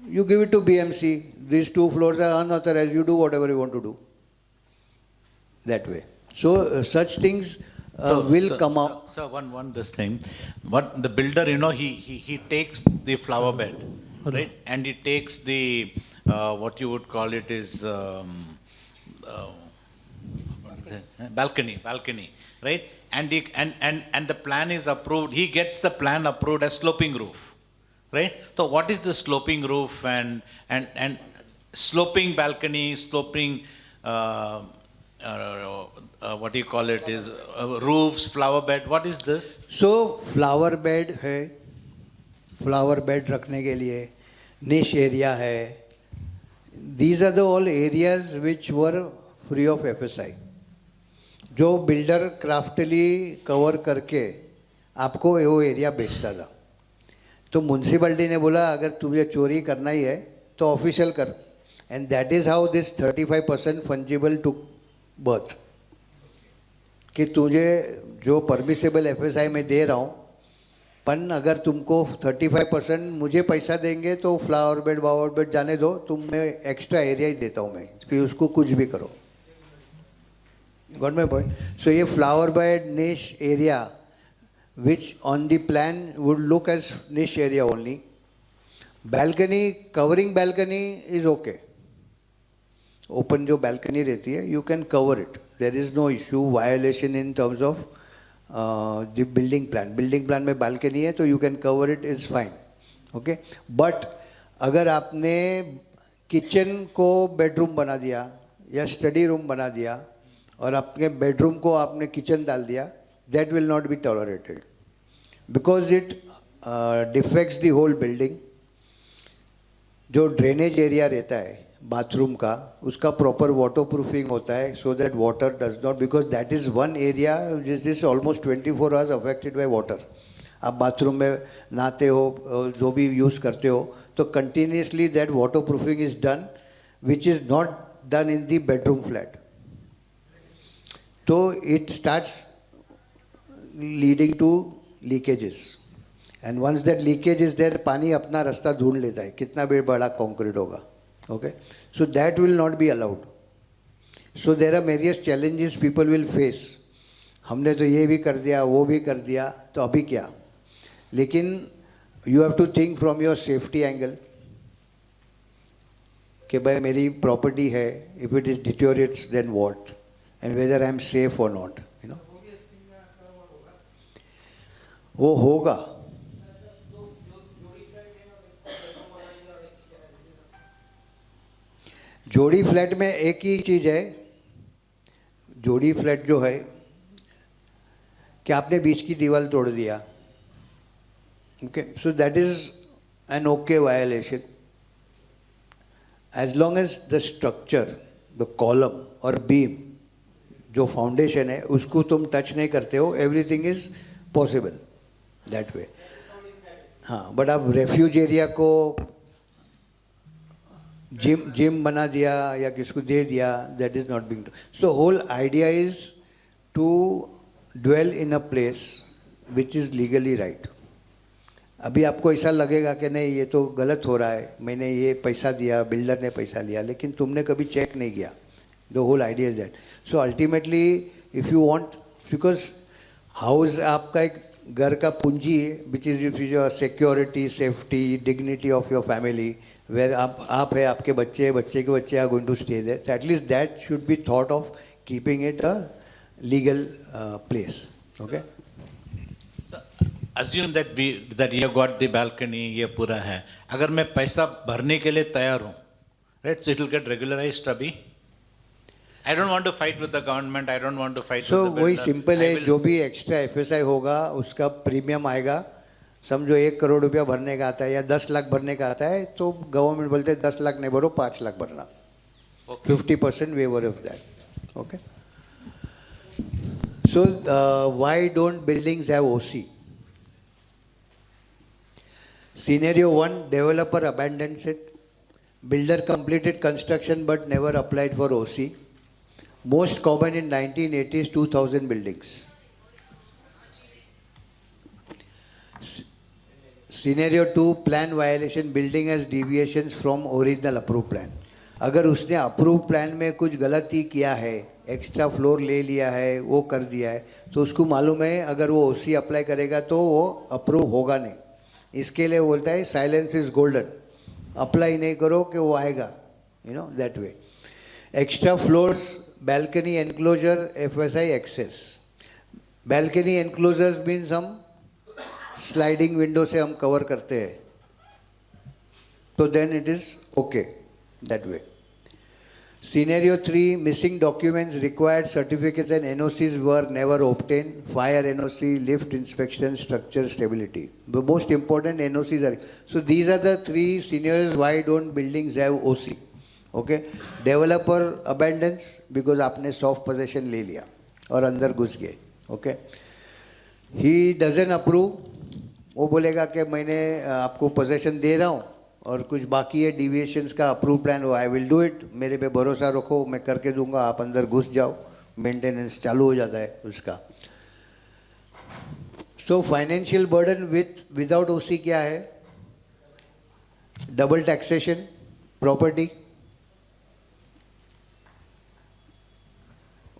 [SPEAKER 1] you give it to BMC. These 2 floors are unauthorized. You do whatever you want to do. That way. So such things will come up.
[SPEAKER 2] So one this thing, what the builder, he takes the flower bed, right, and he takes the what you would call it is what is it? Balcony, right, and the plan is approved. He gets the plan approved as sloping roof. Right? So what is the sloping roof and sloping balcony, sloping what do you call it is roofs, flower bed? What is this?
[SPEAKER 1] So flower bed है, flower bed रखने के लिए niche area है. These are the all areas which were free of FSI. जो builder craftily cover करके आपको वो area बेचता था. तो म्यूनसिपैलिटी ने बोला अगर तुझे चोरी करना ही है तो ऑफिशियल कर. And that is how this 35% fungible to birth. कि तुझे जो परमिसेबल एफएसआई में दे रहा हूँ, पन अगर तुमको 35% मुझे पैसा देंगे तो फ्लावर बेड वावर बेड जाने दो, तुम्हें एक्स्ट्रा एरिया ही देता हूँ मैं, फिर उसको कुछ भी करो. Got my point? सो ये flower bed niche area which on the plan would look as niche area only. Balcony, covering balcony is okay. Open जो balcony रहती है, you can cover it. There is no issue, violation in terms of the building plan. Building plan में balcony है तो you can cover it, is fine. Okay? But अगर आपने kitchen को bedroom बना दिया या study room बना दिया और अपने bedroom को आपने kitchen डाल दिया, that will not be tolerated because it defects the whole building. जो ड्रेनेज एरिया रहता है बाथरूम का, उसका प्रॉपर वाटर प्रूफिंग होता है so that water does not, because that is one area which is almost 24 hours affected by water. आप bathroom में नहाते हो, जो भी यूज़ करते हो, तो continuously that water proofing is done, which is not done in the bedroom flat. So it starts leading to leakages. And once that leakage is there, पानी अपना रास्ता ढूंढ लेता है, कितना भी बड़ा कंक्रीट होगा. Okay? So that will not be allowed. So there are various challenges people will face. हमने तो ये भी कर दिया, वो भी कर दिया, तो अभी क्या? लेकिन you have to think from your safety angle कि भाई मेरी प्रॉपर्टी है, if it is deteriorates then what? And whether I am safe or not, you know? वो होगा. जोड़ी फ्लैट में एक ही चीज़ है, जोड़ी फ्लैट जो है कि आपने बीच की दीवार तोड़ दिया, okay, so that is an okay violation as long as the structure, the column और बीम जो फाउंडेशन है उसको तुम टच नहीं करते हो, everything is possible that way. हाँ, बट आप रेफ्यूज एरिया को जिम बना दिया या किसको दे दिया, that is not being. So whole idea is to dwell in a place which is legally right. अभी आपको ऐसा लगेगा कि नहीं ये तो गलत हो रहा है, मैंने ये पैसा दिया, बिल्डर ने पैसा लिया, लेकिन तुमने कभी चेक नहीं किया। The whole idea is that. So ultimately if you want, because house आपका एक घर का पूंजी है which is your security, safety, dignity of your family, where आप है, आपके बच्चे, बच्चे के बच्चे are going to stay there, so at least that should be thought of keeping it a legal place. Okay,
[SPEAKER 2] assume that you have got the balcony, ये पूरा है, अगर मैं पैसा भरने के लिए तैयार हूँ, right, so it will get regularized अभी। I don't want to fight with the government, I don't want to fight with the builder।
[SPEAKER 1] वही सिंपल है, जो भी एक्स्ट्रा FSI होगा उसका प्रीमियम आएगा। समझो 1 करोड़ रुपया भरने का आता है या 10 लाख भरने का आता है, तो गवर्नमेंट बोलते हैं 10 लाख नहीं भरो, 5 लाख भरना, 50% waiver of that. Okay, so why don't buildings have OC? Scenario 1, developer abandons it. Builder completed construction but never applied for OC. Most common in 1980s, 2000 buildings. Scenario 2, plan violation, building has deviations from original approved plan. अगर उसने approved plan में कुछ गलती किया है, extra floor ले लिया है, वो कर दिया है, तो उसको मालूम है अगर वो OC अप्लाई करेगा तो वो अप्रूव होगा नहीं। इसके लिए बोलता है साइलेंस इज गोल्डन, अप्लाई नहीं करो कि वो आएगा, you know that way. Extra floors, balcony enclosure, FSI excess. Balcony enclosures means हम स्लाइडिंग विंडो से हम कवर करते हैं, तो then it is okay that way. Scenario 3, missing documents, required certificates and NOCs were never obtained. Fire NOC, lift inspection, structure stability. The most important NOCs are. So these are the 3 scenarios why don't buildings have OC. Okay. Developer abandons because आपने soft possession ले लिया और अंदर घुस गए. Okay. He doesn't approve. वो बोलेगा कि मैंने आपको possession दे रहा हूँ और कुछ बाकी है डिविएशंस का, अप्रूव प्लान हो, आई विल डू इट, मेरे पे भरोसा रखो, मैं करके दूंगा, आप अंदर घुस जाओ, मेंटेनेंस चालू हो जाता है उसका। So financial burden without OC क्या है? Double taxation, property,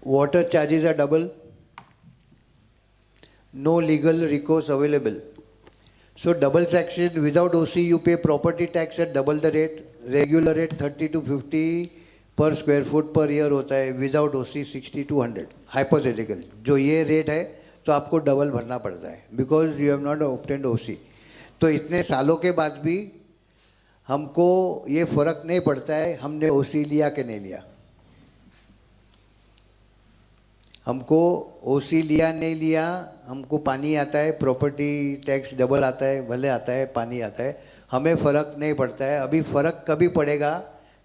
[SPEAKER 1] water charges are double, no legal recourse available. So double taxation without OC, you pay property tax at double the rate, regular rate 30 to 50 per square foot per year होता है, without OC 60 to 100, hypothetical। जो ये rate है तो आपको double भरना पड़ता है because you have not obtained OC। तो इतने सालों के बाद भी हमको ये फर्क नहीं पड़ता है हमने OC लिया कि नहीं लिया। हमको OC लिया नहीं लिया, हमको पानी आता है, प्रॉपर्टी टैक्स डबल आता है, भले आता है, पानी आता है, हमें फ़र्क नहीं पड़ता है। अभी फ़र्क कभी पड़ेगा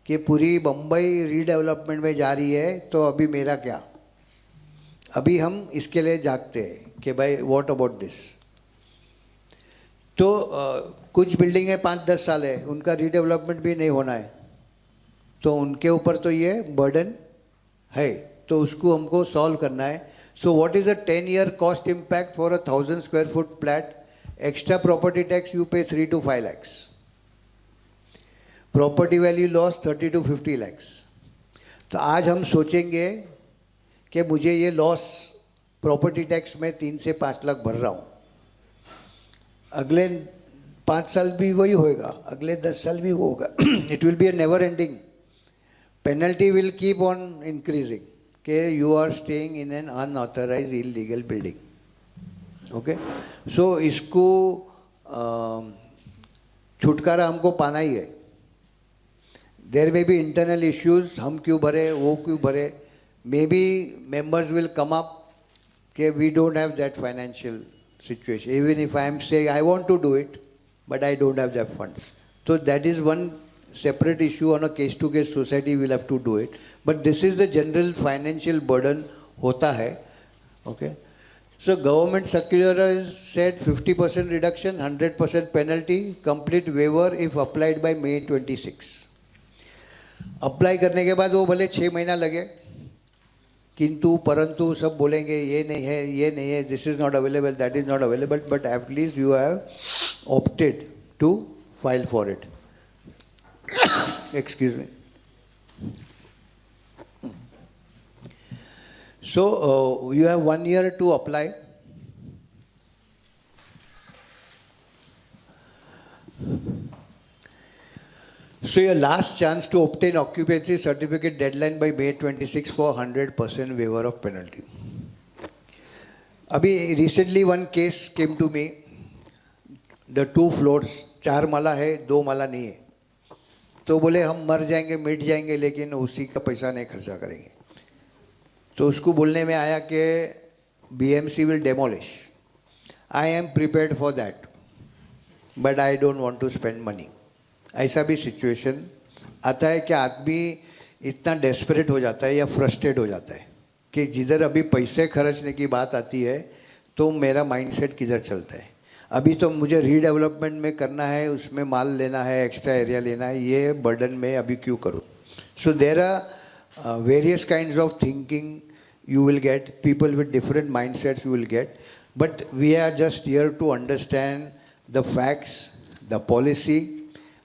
[SPEAKER 1] कि पूरी बम्बई रीडेवलपमेंट में जा रही है, तो अभी मेरा क्या? अभी हम इसके लिए जागते हैं कि भाई व्हाट अबाउट दिस। तो कुछ बिल्डिंग है 5-10 साल है, उनका रीडेवलपमेंट भी नहीं होना है, तो उनके ऊपर तो ये बर्डन है, तो उसको हमको सॉल्व करना है। So what is a 10-year cost impact for 1000 square foot flat? Extra property tax you पे 3 to 5 lakhs, property value loss 30 to 50 lakhs। तो आज हम सोचेंगे कि मुझे ये लॉस प्रॉपर्टी टैक्स में 3 से 5 लाख भर रहा हूँ, अगले 5 साल भी वही होएगा, अगले 10 साल भी वो होगा। It will be a never ending, penalty will keep on increasing कि you are staying in an unauthorise illegal building. Okay, so इसको छुटकारा हमको पाना ही है। There may be internal issues, हम क्यों भरे, वो क्यों भरे, maybe members will come up कि we don't have that financial situation. Even if I am saying I want to do it, but I don't have that funds. So that is one separate issue. On a case-to-case society, we'll have to do it. But this is the general financial burden hota hai. Okay. So government circular has said 50% reduction, 100% penalty, complete waiver if applied by May 26. Apply करने के बाद वो भले 6 महीना लगे, किंतु परंतु सब बोलेंगे ये नहीं है, ये नहीं है, this is not available, that is not available, but at least you have opted to file for it. Excuse me. So you have 1 year to apply. So your last chance to obtain occupancy certificate deadline by May 26 for 100% waiver of penalty. Abhi recently one case came to me. The 2 floors, 4 माला है, 2 माला नहीं है. तो बोले हम मर जाएंगे, मिट जाएंगे, लेकिन उसी का पैसा नहीं खर्चा करेंगे. तो उसको बोलने में आया कि BMC will demolish. I am prepared for that, but I don't want to spend money. ऐसा भी सिचुएशन आता है कि आदमी इतना डेस्परेट हो जाता है या फ्रस्ट्रेट हो जाता है कि जिधर अभी पैसे खर्चने की बात आती है तो मेरा माइंडसेट किधर चलता है. अभी तो मुझे रीडेवलपमेंट में करना है, उसमें माल लेना है, एक्स्ट्रा एरिया लेना है, ये बर्डन में अभी क्यों करूँ. So there are various kinds of thinking you will get, people with different mindsets you will get, but we are just here to understand the facts, the policy,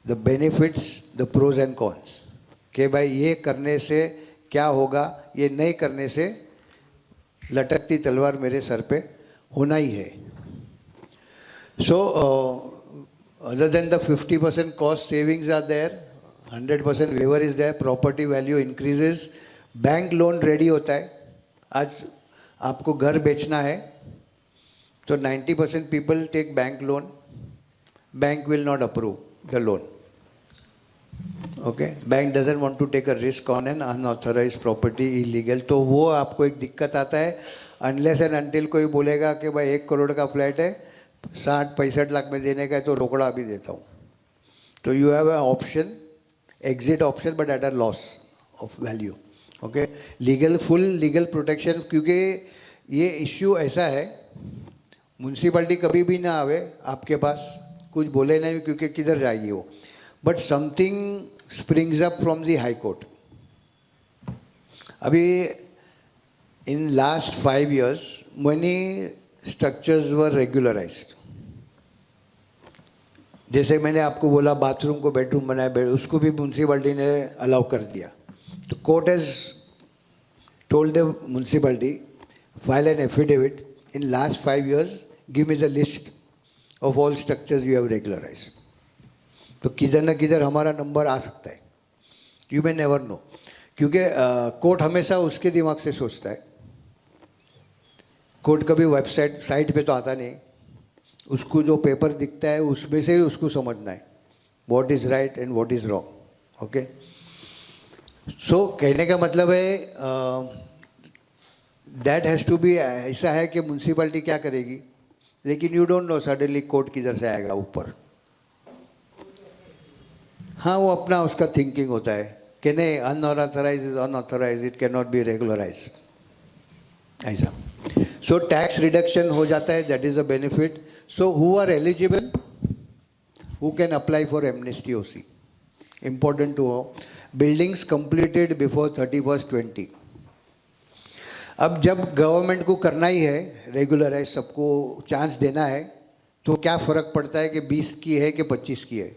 [SPEAKER 1] the benefits, the pros and cons. कि भाई ये करने से क्या होगा, ये नहीं करने से लटकती तलवार मेरे सर पे होना ही है. So other than the 50% cost savings are there, 100% waiver is there, property value increases, bank loan ready होता है. आज आपको घर बेचना है तो 90% people take bank loan. Bank will not approve the loan. Okay, bank doesn't want to take a risk on an unauthorised property, illegal. तो वो आपको एक दिक्कत आता है. अनलेस एंड अनटिल कोई बोलेगा कि भाई 1 करोड़ का फ्लैट है, 60-65 लाख में देने का है, तो रोकड़ा अभी देता हूँ. तो you have a option, exit option, but at a loss of value. Okay, legal, full legal protection. क्योंकि ये इश्यू ऐसा है, म्यूनसिपैलिटी कभी भी ना आवे आपके पास, कुछ बोले नहीं, क्योंकि किधर जाएगी वो. But something springs up from the high court. अभी in last 5 years many structures were regularized. जैसे मैंने आपको बोला बाथरूम को बेडरूम बनाया, उसको भी म्यूनसिपैलिटी ने अलाउ कर दिया. The court has told the municipality, file an affidavit in last 5 years, give me the list of all structures you have regularized. तो किधर न किधर हमारा नंबर आ सकता है. You may never know. क्योंकि कोर्ट हमेशा उसके दिमाग से सोचता है. कोर्ट कभी वेबसाइट साइट पे तो आता नहीं. उसको जो पेपर दिखता है उसमें से ही उसको समझना है what is right and what is wrong. Okay, so कहने का मतलब है दैट हैज़ टू बी. ऐसा है कि म्यूनसिपैलिटी क्या करेगी, लेकिन you don't know suddenly court किधर से आएगा ऊपर. हाँ, वो अपना उसका थिंकिंग होता है कि नहीं, unauthorise is unauthorise, it can not be regularise, ऐसा. सो टैक्स रिडक्शन हो जाता है, that is a benefit. So who are eligible, who can apply for amnesty OC. Important to हो. Buildings completed before 31/20. अब जब गवर्नमेंट को करना ही है रेगुलराइज, सबको चांस देना है, तो क्या फ़र्क पड़ता है कि 20 की है कि 25 की है,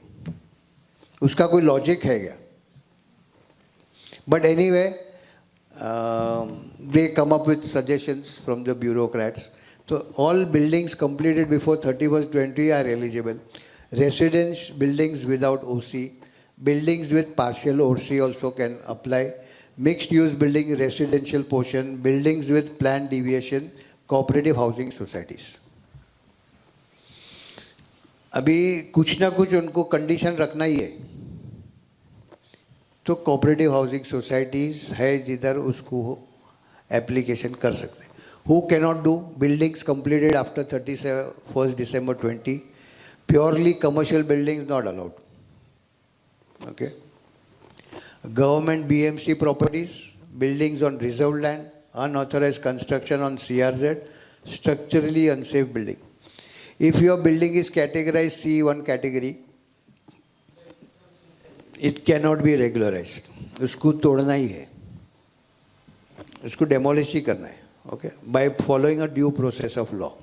[SPEAKER 1] उसका कोई लॉजिक है क्या. But anyway they come up with suggestions from the bureaucrats. तो all buildings completed before 31/20 are eligible. Residence buildings without OC, buildings with partial OC also can apply. Mixed use building, residential portion, buildings with planned deviation, cooperative housing societies. अभी कुछ ना कुछ उनको condition रखना ही है. तो cooperative housing societies है जिधर उसको एप्लीकेशन कर सकते हैं. Who cannot do buildings completed after 31st December 20, purely commercial buildings not allowed. Okay. Government BMC properties, buildings on reserved land, unauthorized construction on CRZ, structurally unsafe building. If your building is categorized C1 category, it cannot be regularized. उसको तोड़ना ही है, उसको demolish ही करना है. Okay, by following a due process of law.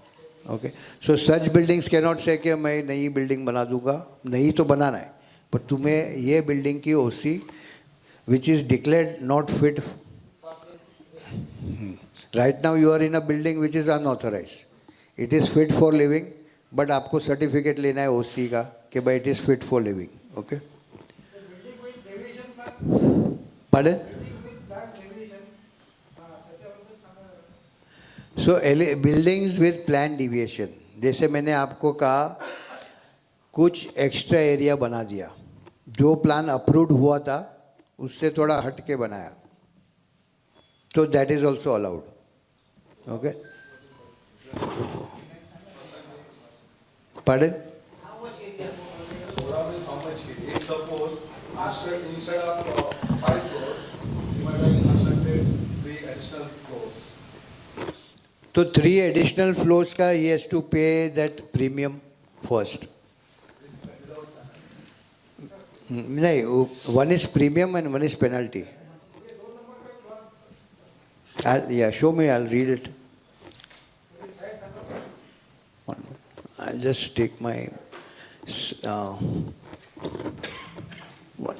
[SPEAKER 1] Okay, so such buildings cannot say कि मैं नई building बना दूँगा, नहीं तो बनाना है, पर तुम्हें ये building की OC which is declared not fit. Right now you are in a building which is unauthorized. It is fit for living, but आपको certificate लेना है OC का कि भाई it is fit for living. Okay. Pardon? So buildings with plan deviation, जैसे मैंने आपको कहा कुछ एक्स्ट्रा एरिया बना दिया, जो प्लान अप्रूव्ड हुआ था उससे थोड़ा हट के बनाया, तो that is also allowed. Okay. Pardon?
[SPEAKER 7] Suppose instead of 5 crores, you might have constructed 3 additional floors.
[SPEAKER 1] तो 3 additional floors का he has to pay that premium first. नहीं, one is premium and one is penalty. Yeah, show me, I'll read it. I'll just take my one.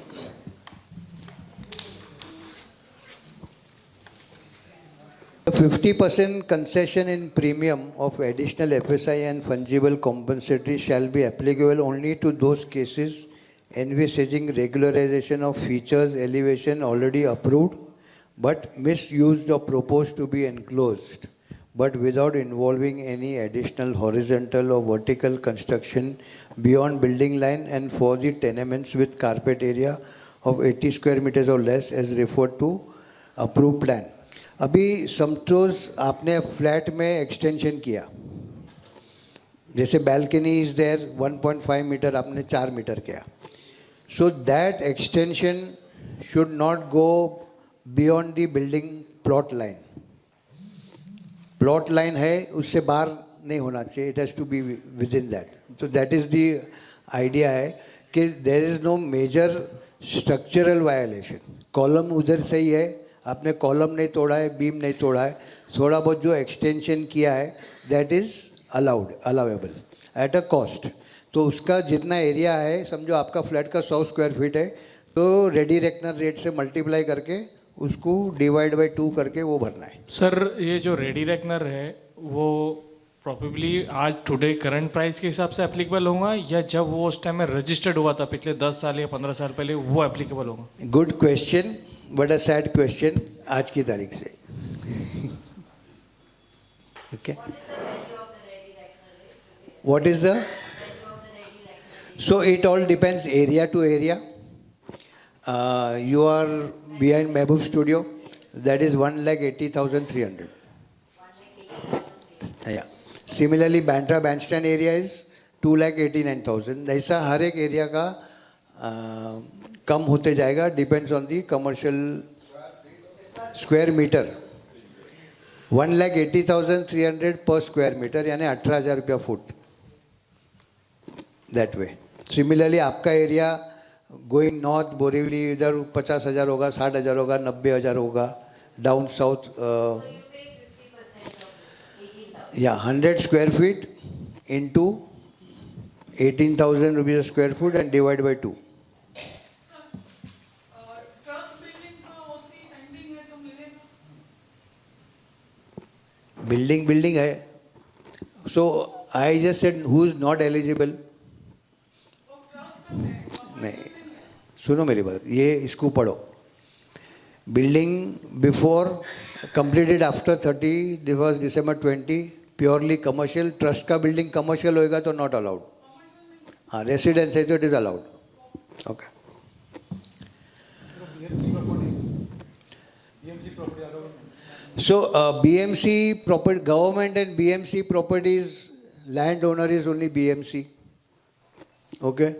[SPEAKER 1] The 50% concession in premium of additional FSI and fungible compensatory shall be applicable only to those cases envisaging regularization of features elevation already approved but misused or proposed to be enclosed, but without involving any additional horizontal or vertical construction beyond building line and for the tenements with carpet area of 80 square meters or less as referred to approved plan. अभी समझोज आपने flat में extension किया, जैसे balcony is there 1.5 metre आपने 4 metre किया, so that extension should not go beyond the building plot line. Plot line है उससे बाहर नहीं होना चाहिए, it has to be within that. तो दैट इज़ द आइडिया है कि there is no major structural violation. Column उधर सही है, आपने कॉलम नहीं तोड़ा है, बीम नहीं तोड़ा है, थोड़ा बहुत जो एक्सटेंशन किया है that is allowable at a cost. तो उसका जितना एरिया है, समझो आपका फ्लैट का 100 स्क्वायर फीट है, तो रेडी रेकनर रेट से मल्टीप्लाई करके उसको डिवाइड बाई 2 करके वो भरना है.
[SPEAKER 8] सर ये जो रेडी रेकनर है वो प्रॉबेबली आज टुडे करंट प्राइस के हिसाब से एप्लीकेबल होगा या जब वो उस टाइम में रजिस्टर्ड हुआ था पिछले 10 साल या 15 साल पहले वो एप्लीकेबल होगा?
[SPEAKER 1] Good question, but a sad question आज की तारीख से. Okay, what is the, so it all depends area to area. You are behind Mehboob Studio, that is 1,80,300. Yeah. Similarly, Bandra Bandstand area is 2,89,000. ऐसा हर एक area का कम होते जाएगा, depends on the commercial square metre. 1,80,300 per square metre यानी 18,000 रुपया foot. That way. Similarly आपका area going north Borivali इधर 50,000 होगा, 60,000 होगा, 90,000 होगा. डाउन साउथ या 100 square feet into 18,000 rupees square foot and divide by 2. Building है. So I just said who is not eligible. नहीं, सुनो मेरी बात, ये इसको पढ़ो. Building before completed after 31 December 20 purely commercial. Trust का बिल्डिंग कमर्शियल होएगा तो नॉट अलाउड. हाँ, रेसिडेंस है तो it is allowed. Okay. So BMC property, government and BMC properties, landowner is only BMC. Okay?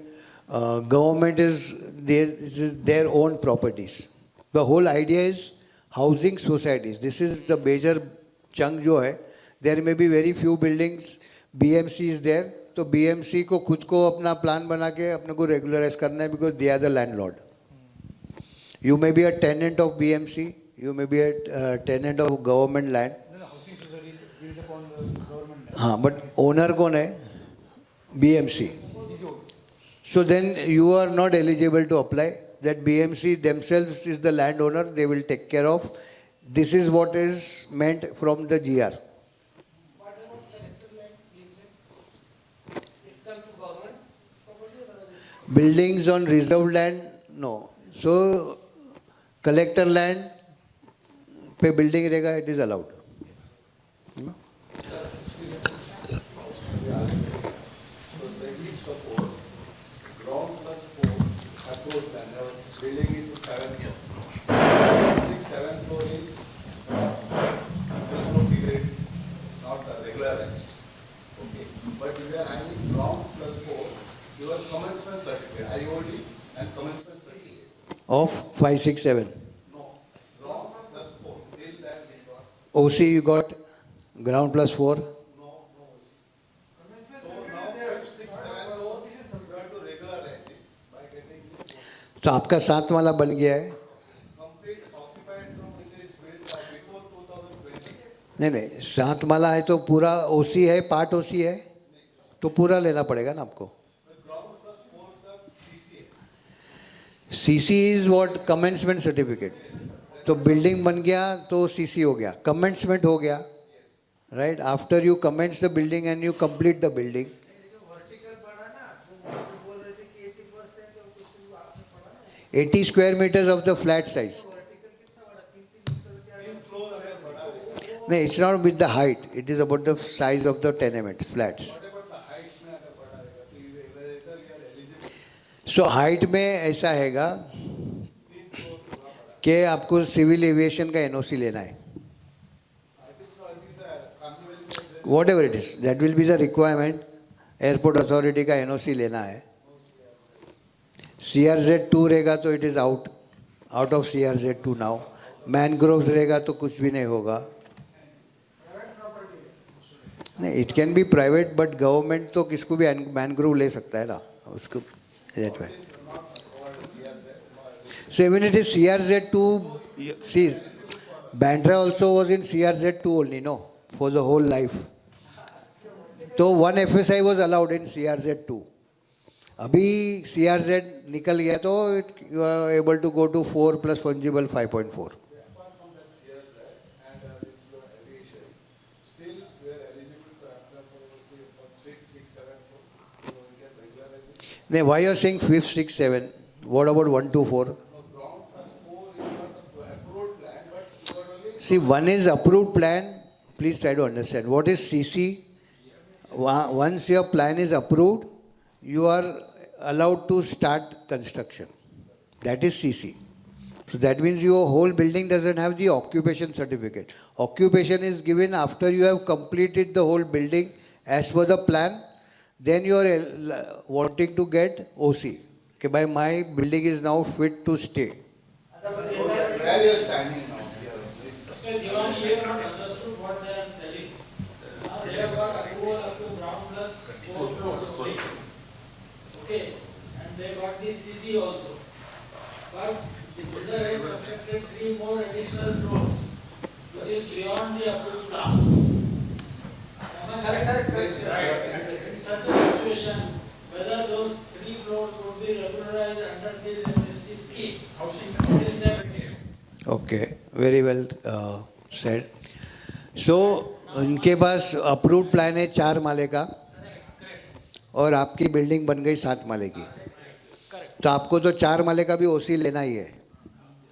[SPEAKER 1] Government is their own properties. The whole idea is housing societies. This is the major chunk जो है. There may be very few buildings, BMC is there. तो BMC को खुद को अपना plan बना के अपने को रेगुलराइज करना है because they are the landlord. You may be a tenant of BMC, you may be a tenant of government land. हाँ, but owner कौन है? BMC. So then you are not eligible to apply. That BMC themselves is the landowner, they will take care of. This is what is meant from the GR. Buildings on reserved land, no. So collector land पे building रहेगा, it is allowed. No?
[SPEAKER 7] So then we suppose ground plus 4 approach plan. Now building is 7 floor. 6, 7 floor is there's no periods, not regularized. Okay. But if you are having ground plus 4, your commencement certificate, IOD and commencement certificate.
[SPEAKER 1] Of 5, 6, 7.
[SPEAKER 7] No. Ground plus 4. Till that we got.
[SPEAKER 1] OC you got ground plus 4.
[SPEAKER 7] No. So now 5, 6, 7 floor, you have to regularize it by getting this
[SPEAKER 1] तो आपका 7 वाला बन गया है.
[SPEAKER 7] complete occupied room which is built before 2020.
[SPEAKER 1] नहीं 7 वाला है तो पूरा OC है, पार्ट OC है, तो पूरा लेना पड़ेगा ना आपको.
[SPEAKER 7] Ground plus 4 का CC है.
[SPEAKER 1] CC is what? Commencement certificate. तो बिल्डिंग बन गया तो CC हो गया, commencement हो गया, right? After you commence the building and you complete the building. 80 square meters of the flat size. No, it's not with the height. It is about the size of the tenement flats. So height में ऐसा हैगा कि आपको civil aviation का NOC लेना है. Whatever it is, that will be the requirement. Airport authority का NOC लेना है. CRZ 2 रहेगा तो it is out of CRZ 2 now. Mangroves रहेगा तो कुछ भी नहीं होगा. नहीं, it can be private but government तो किसको भी mangrove ले सकता है ना उसको. That way. So even it is CRZ2, see, Bandra also was in CRZ2 only, no, for the whole life. So one FSI was allowed in CRZ2. Abhi CRZ निकल गया तो you are able to go to 4 plus fungible 5.4.
[SPEAKER 7] Apart from that CRZ and this your aviation, still we are eligible to apply for 6, 7 floor. So we can regularize it.
[SPEAKER 1] Now why you are saying 5th, 6th, 7? What about 1, 2, 4?
[SPEAKER 7] No, ground plus 4 is not the approved plan, but you are only.
[SPEAKER 1] See, one is approved plan. Please try to understand. What is CC? Once your plan is approved, you are allowed to start construction. That is CC. So that means your whole building doesn't have the occupation certificate. Occupation is given after you have completed the whole building as per the plan. Then you are wanting to get OC. Okay, by my building is now fit to stay.
[SPEAKER 7] Where you are standing now?
[SPEAKER 3] Okay, Diwan, you have not understood what they are telling. Now they have got approval up to ground plus 4 floors, okay, and they got this CC also. But the builder has constructed 3 more additional floors, which is beyond the approved plan. Am I correct? In such a situation, whether those 3 floors would be regularized under this amnesty scheme, what is their opinion?
[SPEAKER 1] Okay, very well said. So, उनके पास approved plan है 4 माले का और आपकी building बन गई 7 माले की. तो आपको तो 4 माले का भी OC लेना ही है,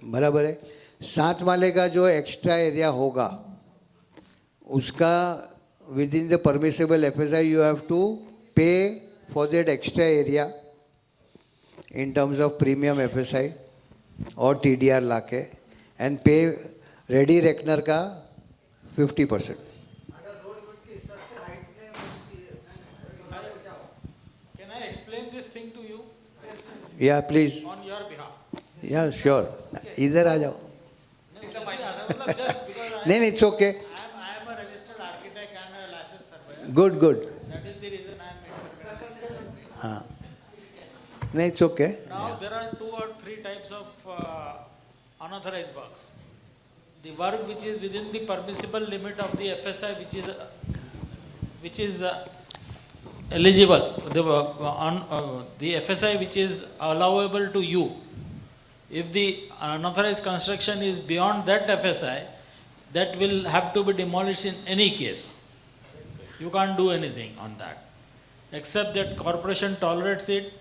[SPEAKER 1] बराबर है. 7 माले का जो एक्स्ट्रा एरिया होगा उसका with in the permissible FSI you have to pay for that extra area in terms of premium FSI or TDR लाके and pay रेडी रेकनर का 50%.
[SPEAKER 3] Can I explain this thing to you
[SPEAKER 1] या please.
[SPEAKER 3] on your behalf?
[SPEAKER 1] या sure. इधर आ जाओ.
[SPEAKER 3] Just because
[SPEAKER 1] नहीं नहीं, it's okay.
[SPEAKER 3] I am a registered architect and a licensed surveyor.
[SPEAKER 1] Good good.
[SPEAKER 3] That is the reason I am making it.
[SPEAKER 1] हाँ, नहीं it's okay.
[SPEAKER 3] Now there are 2 or 3 types of unauthorized works. The work which is within the permissible limit of the FSI, which is eligible, the FSI which is allowable to you. If the unauthorized construction is beyond that FSI, that will have to be demolished in any case. You can't do anything on that, except that corporation tolerates it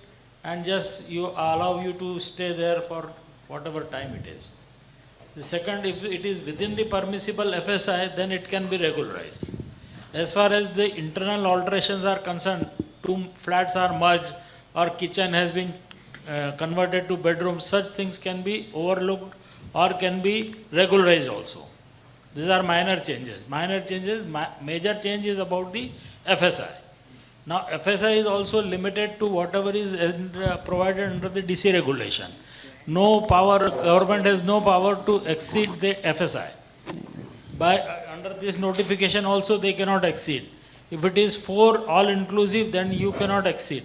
[SPEAKER 3] and just allow you to stay there for whatever time it is. The second, if it is within the permissible FSI, then it can be regularized. As far as the internal alterations are concerned, 2 flats are merged or kitchen has been converted to bedroom, such things can be overlooked or can be regularized also. These are minor changes. Major change is about the FSI. Now FSI is also limited to whatever is provided under the DC regulation. No power, government has no power to exceed the FSI. Under this notification also they cannot exceed. If it is 4 all inclusive, then you cannot exceed.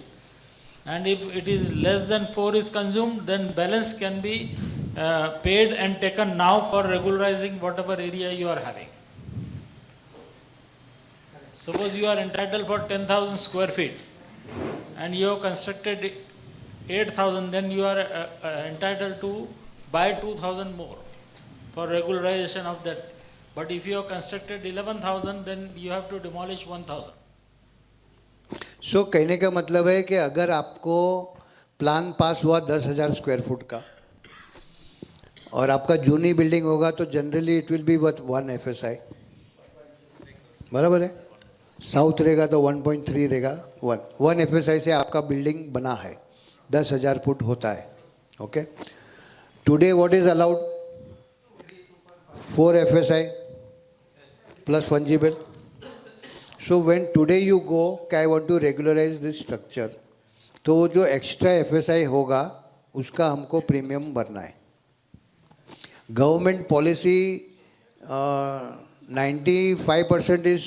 [SPEAKER 3] And if it is less than 4 is consumed, then balance can be paid and taken now for regularizing whatever area you are having. Suppose you are entitled for 10,000 square feet and you have constructed 8,000, then you are entitled to buy 2,000 more for regularization of that. But if you have constructed 11,000, then you have to demolish 1,000.
[SPEAKER 1] सो कहने का मतलब है कि अगर आपको plan pass हुआ 10,000 square foot का और आपका जूनी बिल्डिंग होगा तो generally it will B worth 1 FSI. बराबर है. साउथ रहेगा तो 1.3 रहेगा. 1 FSI से आपका बिल्डिंग बना है. 10,000 फुट होता है. Okay. Today what is allowed? 4 FSI plus fungible. So when today you go, कि I want to regularize this structure, तो जो एक्स्ट्रा FSI होगा उसका हमको प्रीमियम भरना है. Government policy 95% is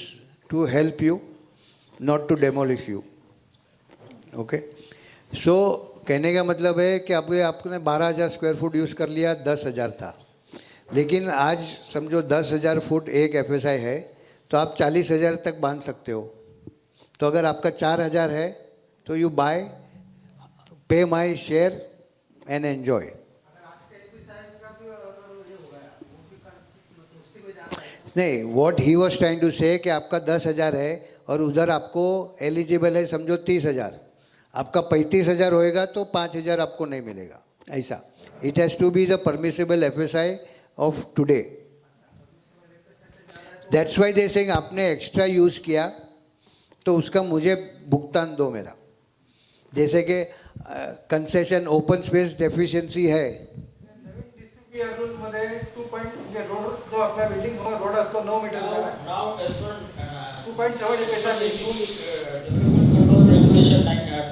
[SPEAKER 1] to help you, not to demolish you. Okay. So कहने का मतलब है कि आपने 12,000 स्क्वायर फुट यूज़ कर लिया, 10,000 था, लेकिन आज समझो 10,000 फुट एक FSI है तो आप 40,000 तक बांध सकते हो. तो अगर आपका 4,000 है तो you buy, pay my share and enjoy. नहीं, what he was trying to say कि आपका 10,000 है और उधर आपको एलिजिबल है समझो 30,000, आपका 35,000 होएगा तो 5,000 आपको नहीं मिलेगा. ऐसा it has to be the permissible FSI of today. That's why they saying आपने एक्स्ट्रा यूज़ किया तो उसका मुझे भुगतान दो मेरा. जैसे कि कंसेशन ओपन स्पेस डेफिशिएंसी है.
[SPEAKER 4] मध्ये 2 पॉइंट म्हणजे रोड जो आपला बिल्डिंग रोड असतो 9 metre
[SPEAKER 3] Now as per
[SPEAKER 4] 2.7
[SPEAKER 3] regulation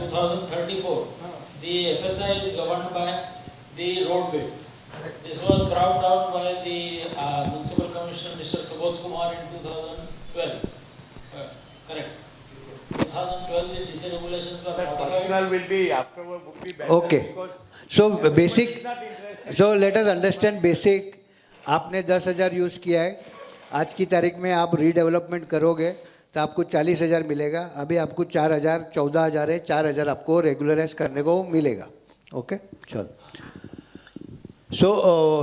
[SPEAKER 3] 2034, the FSI is governed by the road width. This was brought out by the Municipal Commissioner Mr. Subodh Kumar in 2012. Correct. 2012 the DC regulations were modified.
[SPEAKER 9] will be afterward would be better.
[SPEAKER 1] Okay. So basic, so let us understand basic. आपने 10,000 use किया है, आज की तारीख में आप redevelopment करोगे तो आपको 40,000 मिलेगा. अभी आपको 4,000 14,000 है, 4,000 आपको रेगुलराइज करने को मिलेगा. ओके. चलो. So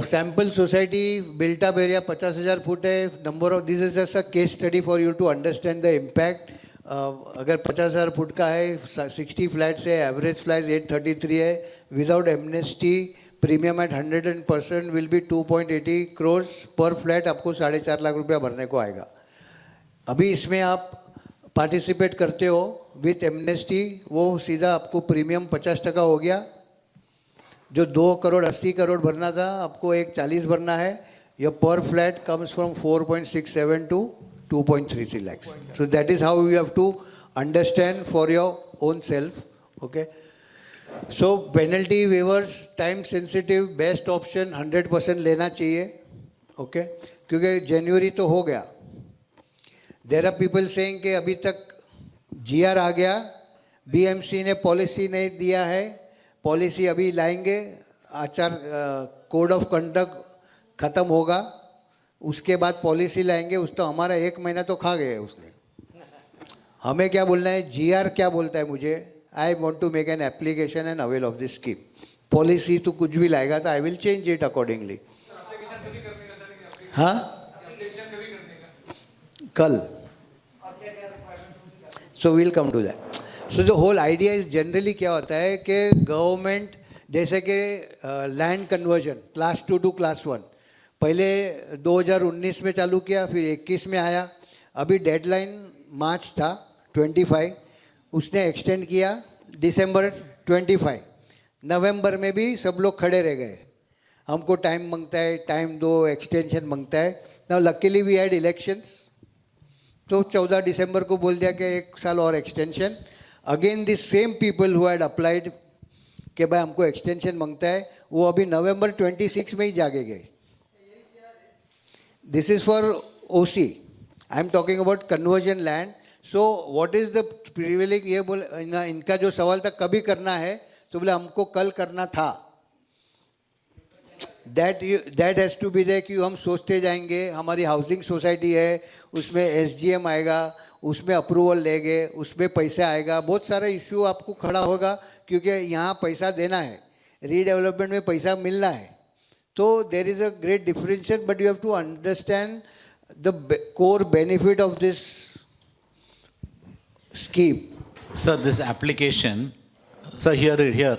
[SPEAKER 1] sample society built up area 50,000 foot है. Number of, this is just a case study for you to understand the impact. अगर 50,000 फुट का है, 60 फ्लैट्स है, एवरेज फ्लैट्स 833 है. Without amnesty premium eight 100% will be 2.80 crores पर flat. आपको 4.5 लाख रुपया भरने को आएगा. अभी इसमें आप पार्टिसिपेट करते हो विथ एमनेस्टी, वो सीधा आपको प्रीमियम 50% हो गया. जो 2 करोड़ 80 करोड़ भरना था आपको 1.40 भरना है. your per flat comes from 4.67 to 2.33 lakhs. So that is how you have to understand for your own self. Okay. So penalty waivers, time sensitive, best option 100% लेना चाहिए. Okay. क्योंकि जनवरी तो हो गया. There are people saying कि अभी तक GR आ गया, BMC ने पॉलिसी नहीं दिया है, पॉलिसी अभी लाएंगे, आचार कोड ऑफ कंडक्ट खत्म होगा, उसके बाद पॉलिसी लाएंगे. उस तो हमारा 1 महीना तो खा गया उसने. हमें क्या बोलना है, GR क्या बोलता है मुझे, I want to make an application and avail of this scheme. Policy तो कुछ भी लाएगा तो I will change it accordingly. हाँ, कल. So will come to that. So the whole idea is generally क्या होता है कि गवर्नमेंट जैसे कि land conversion class 2 to class 1 पहले 2019 में चालू किया, फिर 21 में आया. अभी डेडलाइन मार्च था 25, उसने एक्सटेंड किया दिसंबर 25. नवंबर में भी सब लोग खड़े रह गए, हमको टाइम मांगता है, टाइम दो, एक्सटेंशन मांगता है. Now luckily we had elections, तो 14 दिसंबर को बोल दिया कि 1 साल और extension. Again this same people who had applied कि भाई हमको एक्सटेंशन मांगता है, वो अभी नवंबर 26 में ही जागे गए. This is for OC. I am talking about conversion land. So what is the privilege, ये बोल इनका जो सवाल था कभी करना है, तो बोले हमको कल करना था. That has to be there कि हम सोचते जाएंगे. हमारी हाउसिंग सोसाइटी है, उसमें SGM आएगा, उसमें अप्रूवल लेंगे, उसमें पैसा आएगा, बहुत सारा इश्यू आपको खड़ा होगा क्योंकि यहाँ पैसा देना है, रीडेवलपमेंट में पैसा मिलना है. तो there is a great differentiation, but you have to understand the core benefit of this scheme.
[SPEAKER 2] Sir, this application, sir, here,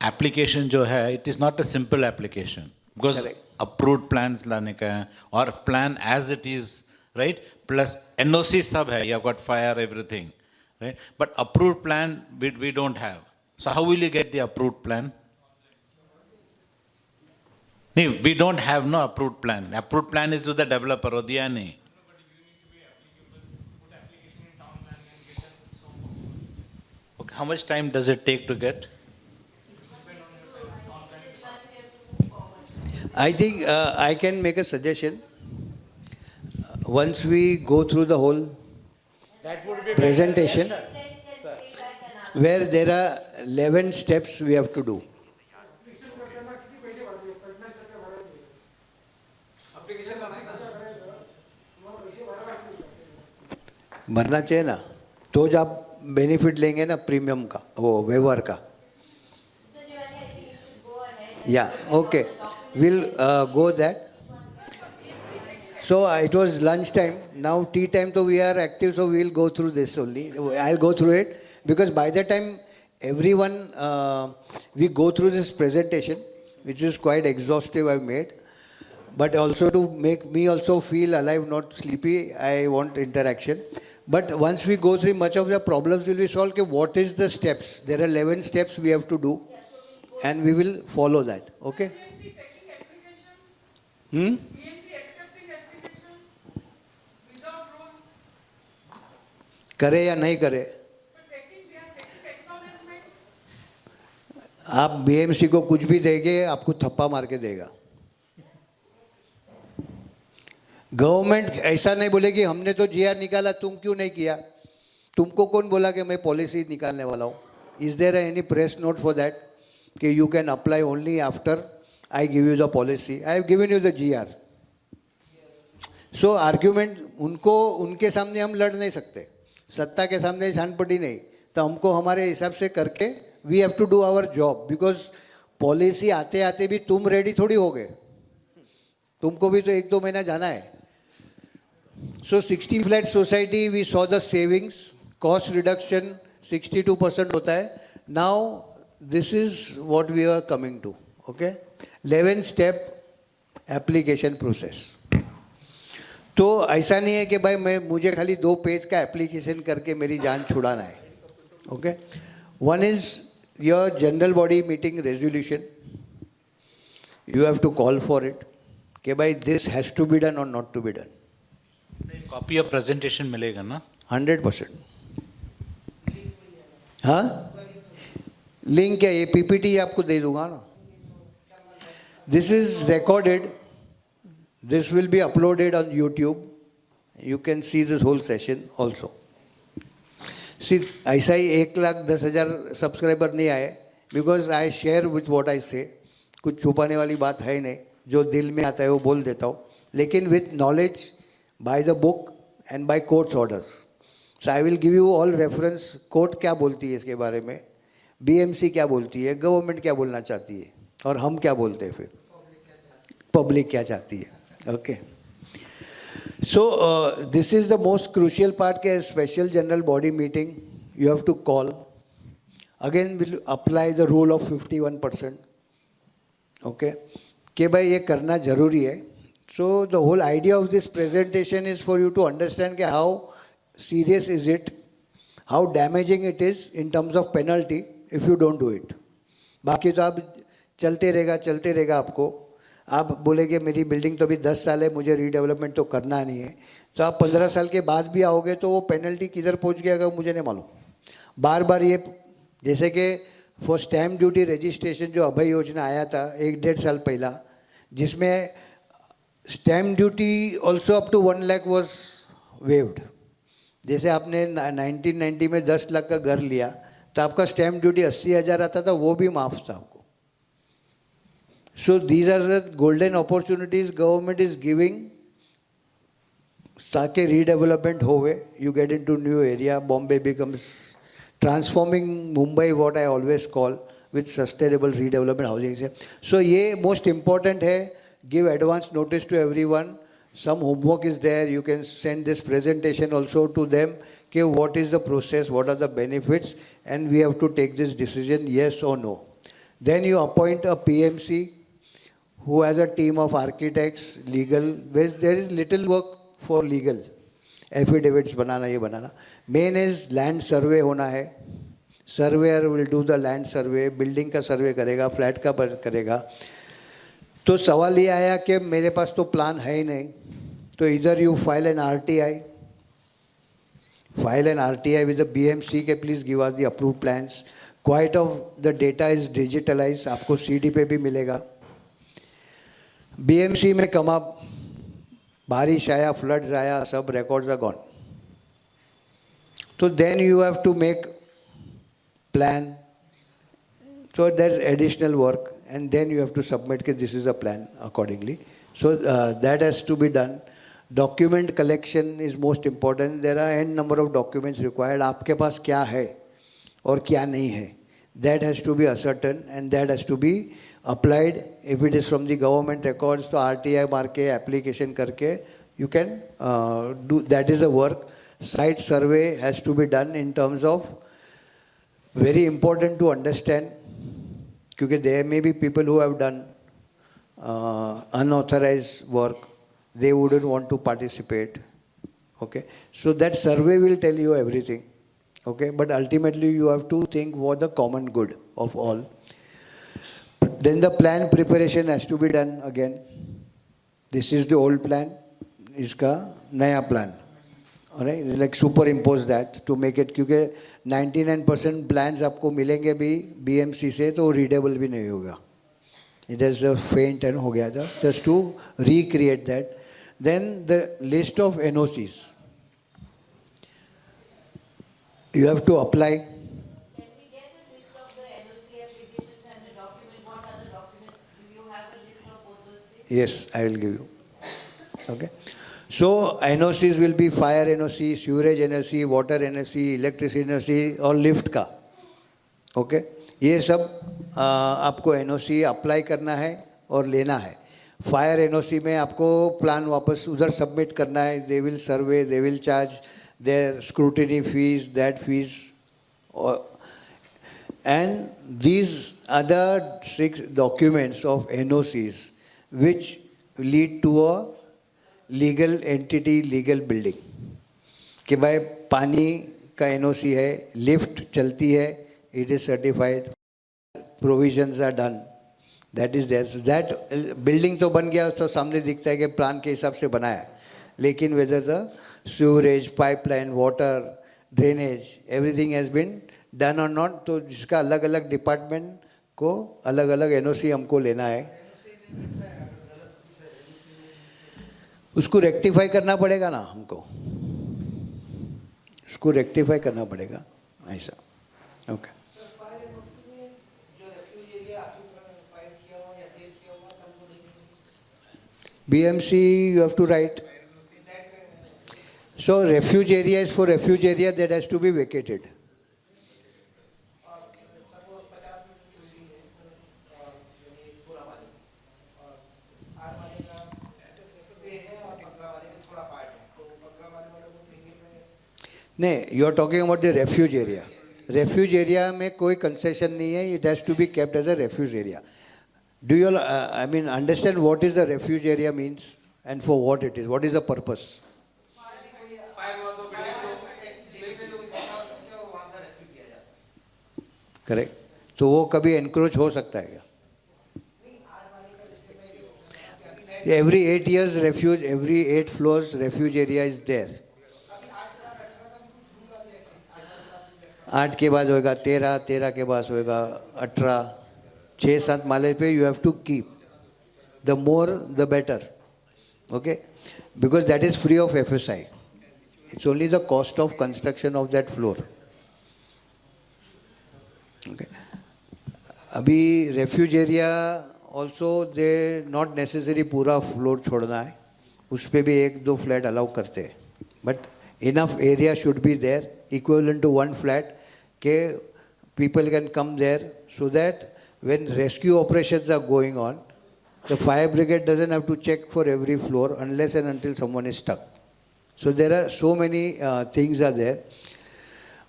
[SPEAKER 2] application जो है, it is not a simple application because
[SPEAKER 1] Correct.
[SPEAKER 2] approved plans लाने का है और plan as it is, right? Plus NOC सब है, you have got fire, everything, right? But approved plan we don't have. So how will you get the approved plan? No, we don't have no approved plan. Approved plan is to the developer or दिया नहीं. How much time does it take to get?
[SPEAKER 1] I think I can make a suggestion. Once we go through the whole presentation, where there are 11 steps we have to do. भरना चाहिए ना, तो जब आप benefit लेंगे ना premium का, वो वेवर का. या okay, will go that. So it was lunch time. Now tea time, so we are active, so we will go through this only. I'll go through it because by the time everyone, we go through this presentation, which is quite exhaustive I've made, but also to make me also feel alive, not sleepy, I want interaction. But once we go through, much of the problems will be solved. Okay, what is the steps? There are 11 steps we have to do, and we will follow that. Okay? करे या नहीं करे, आप BMC को कुछ भी देंगे, आपको थप्पा मार के देगा. गवर्नमेंट ऐसा नहीं बोलेगी हमने तो GR निकाला, तुम क्यों नहीं किया. तुमको कौन बोला कि मैं पॉलिसी निकालने वाला हूँ? Is there any press note for that कि you can apply only after I give you the policy? I have given you the GR. So argument उनको, उनके सामने हम लड़ नहीं सकते, सत्ता के सामने झानपटी नहीं. तो हमको हमारे हिसाब से करके we have to do our job, because policy आते आते भी तुम रेडी थोड़ी हो गए, तुमको भी तो 1-2 महीना जाना है. So 60 flat society we saw the savings, cost reduction 62% होता है. Now this is what we are coming to. Okay, 11 step application process. तो ऐसा नहीं है कि भाई मुझे खाली 2 पेज का एप्लीकेशन करके मेरी जान छुड़ाना है. Okay, one is your general body meeting resolution, you have to call for it. कि भाई this has to be done और not to be done.
[SPEAKER 2] Copy of presentation मिलेगा ना?
[SPEAKER 1] 100%. हाँ, लिंक है, ये पीपीटी आपको दे दूंगा ना. This is recorded, this will be uploaded on YouTube. You can see this whole session also. See, ऐसा ही 1,10,000 सब्सक्राइबर नहीं आए, because I share with what I say. कुछ छुपाने वाली बात है नहीं, जो दिल में आता है वो बोल देता हूँ, लेकिन with knowledge, by the book and by courts orders. So I will give you all reference. Court क्या बोलती है इसके बारे में, बीएमसी क्या बोलती है, गवर्नमेंट क्या बोलना चाहती है, और हम क्या बोलते हैं, फिर पब्लिक क्या चाहती है. Okay, so this is the most crucial part के special general body meeting you have to call. Again will apply the rule of 51%. Okay, कि भाई ये करना जरूरी है. So the whole idea of this presentation is for you to understand कि how serious is it, how damaging it is in terms of penalty if you don't do it. बाकी तो आप चलते रहेगा आपको. आप बोलेंगे मेरी बिल्डिंग तो अभी 10 साल है, मुझे रीडेवलपमेंट तो करना नहीं है, तो आप 15 साल के बाद भी आओगे तो वो पेनल्टी किधर पहुंच गया मुझे नहीं मालूम. बार बार ये, जैसे कि फॉर स्टैम्प ड्यूटी रजिस्ट्रेशन जो अभय योजना आया था 1-1.5 साल पहला, जिसमें stamp duty also up to 1 lakh was waived. जैसे आपने 1990 में 10 लाख का घर लिया तो आपका स्टैम्प ड्यूटी 80,000 आता था, वो भी माफ था आपको. So these are the golden opportunities government is giving ताकि रीडेवलपमेंट होवे. You get in to new area. Bombay becomes transforming Mumbai, what I always call, with sustainable redevelopment housing से. सो ये मोस्ट इम्पॉर्टेंट है. Give advance notice to everyone. Some homework is there. You can send this presentation also to them. Okay, what is the process? What are the benefits? And we have to take this decision, yes or no. Then you appoint a PMC who has a team of architects, legal. There is little work for legal. Affidavits banana, ye banana. Main is land survey hona hai. Surveyor will do the land survey. Building का survey करेगा, flat का करेगा. तो सवाल ये आया कि मेरे पास तो प्लान है ही नहीं, तो इधर you file an RTI with the BMC के please give us the approved plans. Quite of the data is digitalise, आपको सीडी पे भी मिलेगा. बीएमसी में कमा, बारिश आया, फ्लड्स आया, सब रिकॉर्ड्स आर गॉन. तो then you have to make plan. So there's additional work, and then you have to submit that this is a plan accordingly. So that has to be done. Document collection is most important. There are n number of documents required. आपके पास क्या है और क्या नहीं है, that has to be ascertained and that has to be applied. If it is from the government records, तो RTI मार के application करके you can do. That is the work. Site survey has to be done in terms of, very important to understand, because there may be people who have done unauthorized work. They wouldn't want to participate. Okay, so that survey will tell you everything. Okay, but ultimately you have to think what the common good of all. Then the plan preparation has to be done again. This is the old plan. Iska naya plan. Alright, like superimpose that to make it, क्योंकि 99% plans आपको मिलेंगे भी BMC से, तो readable भी नहीं होगा. It is a faint and हो गया था. Just to recreate that. Then the list of NOCs. You have to apply.
[SPEAKER 10] Can we get a list of the NOC applications and the documents? What are the documents? Do you have a list of both those things?
[SPEAKER 1] Yes, I will give you. Okay. So NOCs will be fire NOC, sewerage NOC, water NOC, electricity NOC और lift का. Okay. ये सब आपको NOC apply करना है और लेना है. फायर NOC में आपको प्लान वापस उधर सबमिट करना है. They will survey, they will charge their scrutiny fees, that fees. And these other 6 documents of NOCs which lead to a legal entity, legal building, कि भाई पानी का NOC है, लिफ्ट चलती है, it is certified, provisions are done, that is there. That building तो बन गया, तो सामने दिखता है कि प्लान के हिसाब से बनाया है, लेकिन whether the sewerage, pipeline, water, drainage, everything has been done और नॉट. तो जिसका अलग अलग डिपार्टमेंट को अलग अलग एनओसी हमको लेना है, उसको रेक्टिफाई करना पड़ेगा ना हमको, उसको रेक्टिफाई करना पड़ेगा ऐसा. Okay. BMC, you have to write. So refuge area is for refuge area that has to be vacated. नहीं, you are talking about the refuge area. Refuge area में कोई concession नहीं है. It has to be kept as a refuge area. Do you all, I mean, understand what is the refuge area means and for what it is? What is the purpose? Correct. तो वो कभी encroach हो सकता है क्या? Every 8 years refuge, every 8 floors refuge area is there. 8 के बाद होएगा 13, 13 के बाद होएगा 18, 6-7 माले पे you have to keep. The more, the better. Okay? Because that is free of FSI. It's only the cost of construction of that floor. Okay? अभी refuge area also they not necessary पूरा floor छोड़ना है, उस पे भी 1-2 flat allow करते हैं. But enough area should be there, equivalent to 1 flat, के people can come there so that when rescue operations are going on, the fire brigade doesn't have to check for every floor unless and until someone is stuck. So there are so many things are there.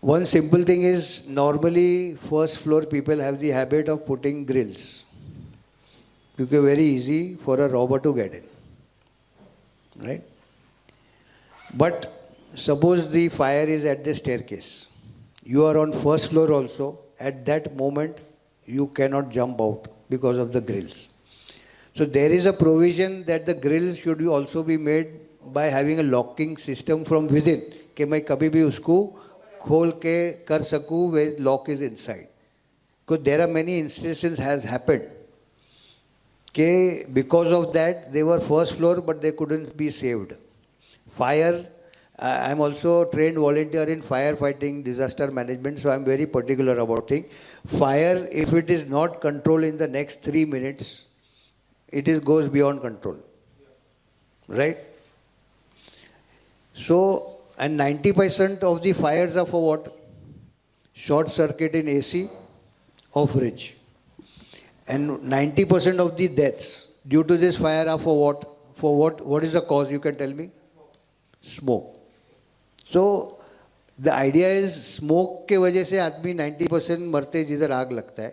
[SPEAKER 1] One simple thing is, normally first floor people have the habit of putting grills. Because very easy for a robber to get in. Right? But suppose the fire is at the staircase. You are on first floor also. At that moment, you cannot jump out because of the grills. So there is a provision that the grills should also be made by having a locking system from within. कि मैं कभी भी उसको खोल के कर सकूँ where lock is inside. Because there are many instances has happened. कि because of that they were first floor but they couldn't be saved. Fire. I am also trained volunteer in firefighting, disaster management, so I am very particular about things. Fire, if it is not controlled in the next 3 minutes, it goes beyond control. Right? So, and 90% of the fires are for what? Short circuit in AC or fridge. And 90% of the deaths due to this fire are for what? For what? What is the cause? You can tell me? Smoke. So the idea is smoke के वजह से आदमी 90% मरते जिधर आग लगता है.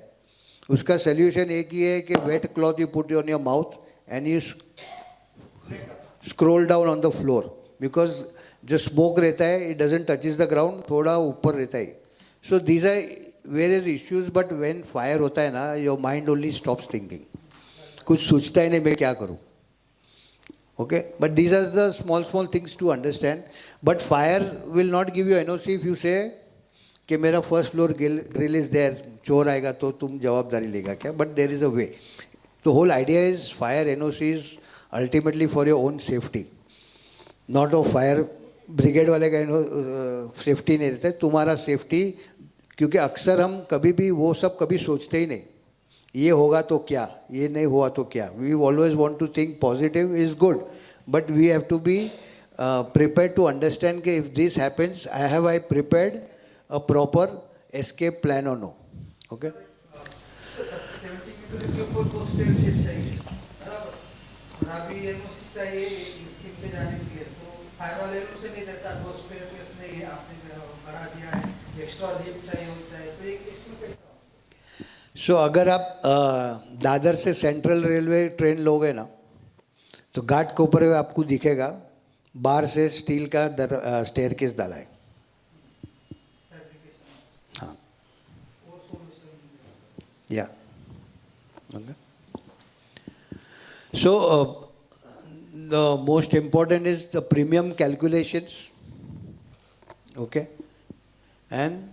[SPEAKER 1] उसका solution एक ही है कि wet cloth you put on your mouth and you scroll down on the floor, because जो smoke रहता है it doesn't touches the ground, थोड़ा ऊपर रहता है. So these are various issues, but when fire होता है ना, your mind only stops thinking. कुछ सोचता ही नहीं मैं क्या करूँ. Okay, but these are the small things to understand. But fire will not give you NOC if you say कि मेरा first floor grill is there, चोर आएगा तो तुम जवाबदारी लेगा क्या? But there is a way. The whole idea is fire NOC is ultimately for your own safety, not of fire brigade वाले का safety नहीं रहता है, तुम्हारा safety. क्योंकि अक्सर हम कभी भी वो सब कभी सोचते ही नहीं, ये होगा तो क्या, ये नहीं हुआ तो क्या. We always want to think positive is good, but we have to be prepared to understand कि if this happens, have I prepared a proper escape plan or no? Okay?
[SPEAKER 4] 70 metre के ऊपर 2 स्टेज चाहिए, बराबर. और अभी NOC चाहिए scheme पे जाने के लिए, तो फायर वाले से नहीं देता, 2 स्टेज में ये आपने बढ़ा दिया है, एक्स्ट्रा लिफ्ट चाहिए होता है, तो इसमें कैसा?
[SPEAKER 1] So अगर आप दादर से सेंट्रल रेलवे ट्रेन लोगे ना, तो घाट के ऊपर आपको दिखेगा बाहर से स्टील का स्टेयरकेस डाला है. हाँ. या. So, the most important is the premium calculations, okay? And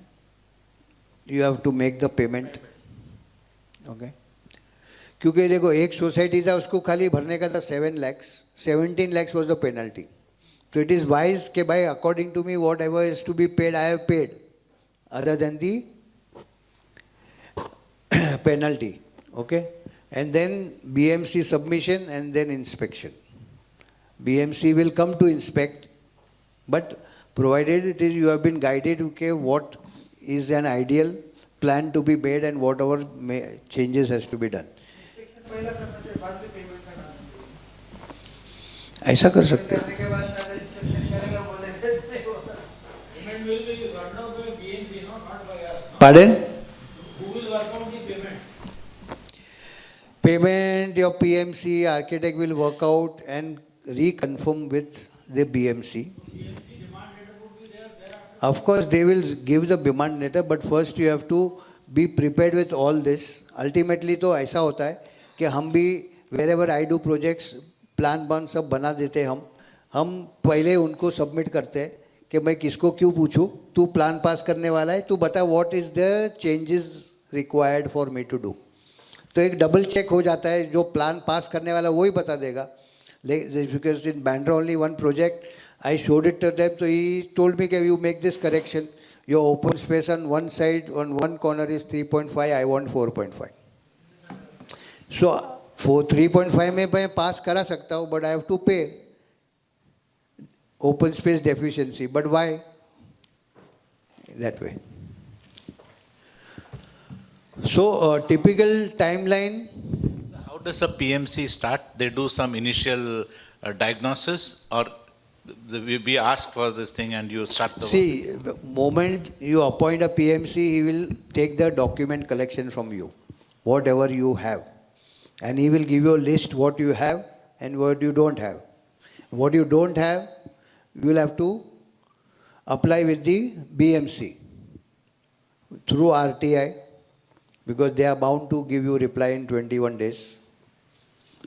[SPEAKER 1] you have to make the payment, okay? क्योंकि देखो एक सोसाइटी था उसको खाली भरने का था 7 lakhs, 17 lakhs was the penalty. So it is wise कि भाई according to me whatever is to be paid I have paid, other than the penalty, okay? And then BMC submission and then inspection. BMC will come to inspect, but provided it is you have been guided, okay, what is an ideal plan to be made and whatever changes has to be done.
[SPEAKER 4] inspection पहला करना चाहिए, बाद में payment का डालना चाहिए।
[SPEAKER 1] ऐसा कर सकते हैं।
[SPEAKER 4] करने के बाद अगर inspection करेगा बोलेंगे नहीं होगा।
[SPEAKER 3] Payment will be worked out by BMC, not by us.
[SPEAKER 1] Pardon?
[SPEAKER 3] Who will work out the payments?
[SPEAKER 1] Payment, your PMC, architect will work out and reconfirm with the BMC. Of course, they will give the demand letter, but first you have to be prepared with all this. Ultimately, तो ऐसा होता है कि हम भी wherever I do projects, plan बन सब बना देते हैं हम पहले उनको सबमिट करते हैं कि मैं किसको क्यों पूछूं, तू प्लान पास करने वाला है, तू बता what is the changes required for me to do. तो एक डबल चेक हो जाता है, जो प्लान पास करने वाला वही बता देगा. Because in Bandra only one project, I showed it to them, so he told me that you make this correction. Your open space on one side, on one corner is 3.5, I want 4.5. So for 3.5 में मैं पास करा सकता हूँ, but I have to pay open space deficiency. But why? That way. So typical timeline.
[SPEAKER 2] How does a PMC start? They do some initial diagnosis, or we ask for this thing and you start the
[SPEAKER 1] See, the moment you appoint a PMC, he will take the document collection from you, whatever you have. And he will give you a list what you have and what you don't have. What you don't have, you will have to apply with the BMC through RTI, because they are bound to give you reply in 21 days.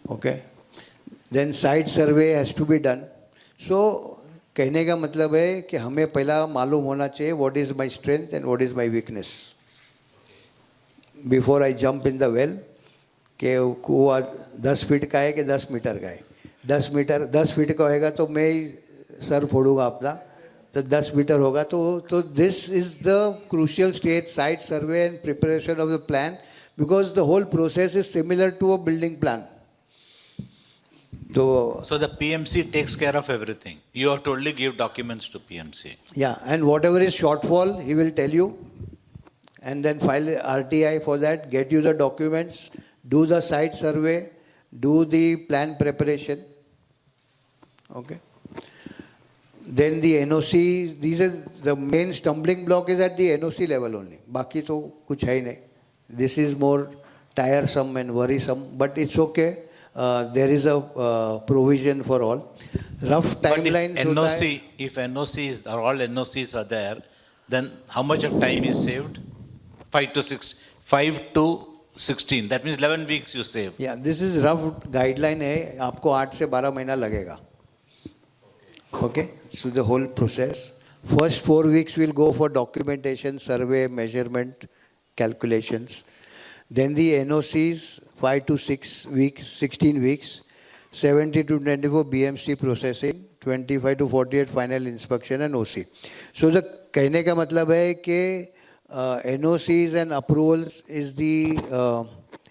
[SPEAKER 1] Okay? Then site survey has to be done. So, कहने का मतलब है कि हमें पहला मालूम होना चाहिए what is my strength and what is my weakness. Before I jump in the well, कि कुआं 10 फीट का है कि 10 मीटर का है. 10 फीट का होएगा तो मैं ही सर फोड़ूंगा अपना, तो 10 मीटर होगा तो this is the crucial stage, site survey and preparation of the plan, because the whole process is similar to a building plan.
[SPEAKER 2] So the PMC takes care of everything. You have to only give documents to PMC.
[SPEAKER 1] Yeah, and whatever is shortfall, he will tell you, and then file RTI for that, get you the documents, do the site survey, do the plan preparation. Okay. Then the NOC, these are the main stumbling block is at the NOC level only. बाकी तो कुछ है ही नहीं. This is more tiresome and worrisome, but it's okay. There is a provision for all. Rough timelines.
[SPEAKER 2] If NOCs or all NOCs are there, then how much of time is saved? 5 to 16. That means 11 weeks you save.
[SPEAKER 1] Yeah, this is rough guideline है. आपको 8 से 12 महीना लगेगा. Okay, so the whole process. First 4 weeks will go for documentation, survey, measurement, calculations. Then the NOCs, 5 to 6 weeks, 16 weeks, 70 to 24 BMC processing, 25 to 48 final inspection and OC. So the कहने का मतलब है कि NOCs and approvals is the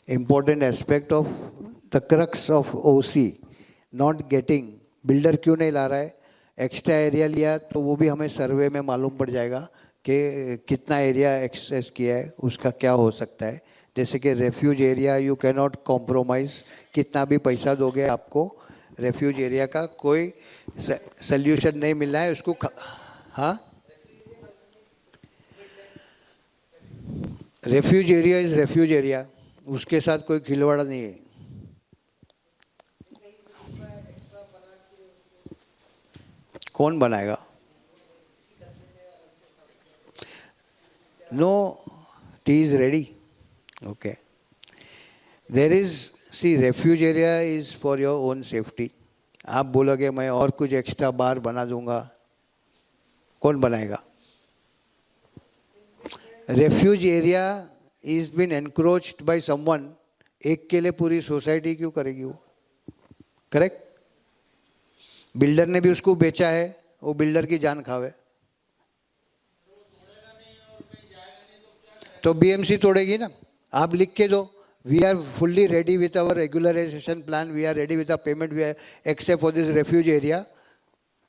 [SPEAKER 1] important aspect of the crux of OC. Not getting, builder क्यों नहीं ला रहा है, extra area लिया तो वो भी हमें सर्वे में मालूम पड़ जाएगा कि कितना एरिया एक्सेस किया है, उसका क्या हो सकता है. जैसे कि refuge area you can not compromise, कितना भी पैसा दोगे आपको रेफ्यूज एरिया का कोई सल्यूशन नहीं मिल रहा है उसको. हाँ, refuge area is refuge area, उसके साथ कोई खिलवाड़ नहीं है. कौन बनाएगा? No, tea is ready. Okay. There is see refuge area is for your own safety. आप बोलोगे मैं और कुछ एक्स्ट्रा बार बना दूंगा, कौन बनाएगा? Refuge area is been encroached by someone. एक के लिए पूरी सोसाइटी क्यों करेगी वो? करेक्ट. बिल्डर ने भी उसको बेचा है, वो बिल्डर की जान खावे. तो बीएमसी तोड़ेगी ना. आप लिख के दो, we are fully ready with our regularisation plan, we are ready with our payment, we are except for this refuge area,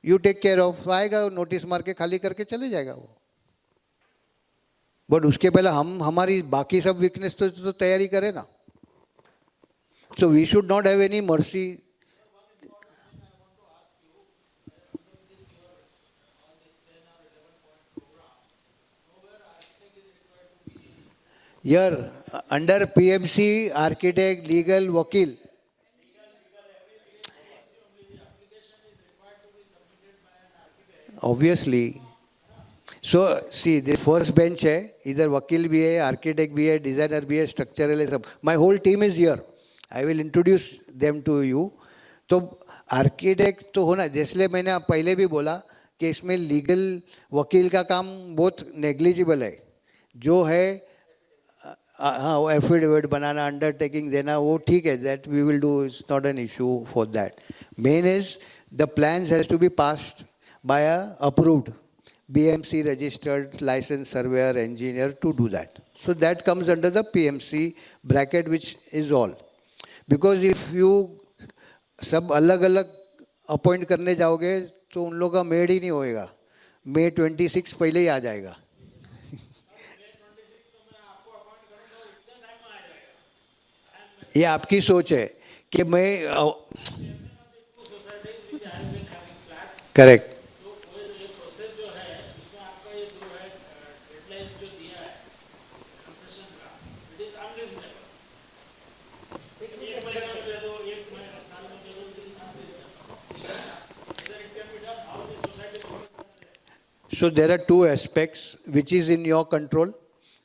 [SPEAKER 1] you take care of. आएगा नोटिस मार के खाली करके चले जाएगा वो. बट उसके पहले हम हमारी बाकी सब वीकनेस तो तैयारी करें ना. So we should not have any mercy. Here, under PMC, architect, legal, wakil. Obviously. So, see, the first bench है, इधर वकील भी है, आर्किटेक्ट भी है, डिजाइनर भी है, स्ट्रक्चरल है सब. My whole team is here. I will introduce them to you. तो आर्किटेक्ट तो होना, जैसे मैंने पहले भी बोला कि इसमें लीगल वकील का काम बहुत नेग्लिजिबल है. जो है हाँ वो एफिडेविट बनाना, अंडरटेकिंग देना, वो ठीक है, that we will do, it's not an issue for that. Main is the plans has to be passed by a approved BMC registered licensed surveyor engineer to do that. So that comes under the PMC bracket, which is all. Because if you सब अलग अलग appoint करने जाओगे तो उन लोगों का made ही नहीं होएगा. May 26 पहले ही आ जाएगा. ये आपकी सोच है कि मैं correct. So there are two aspects which is in your control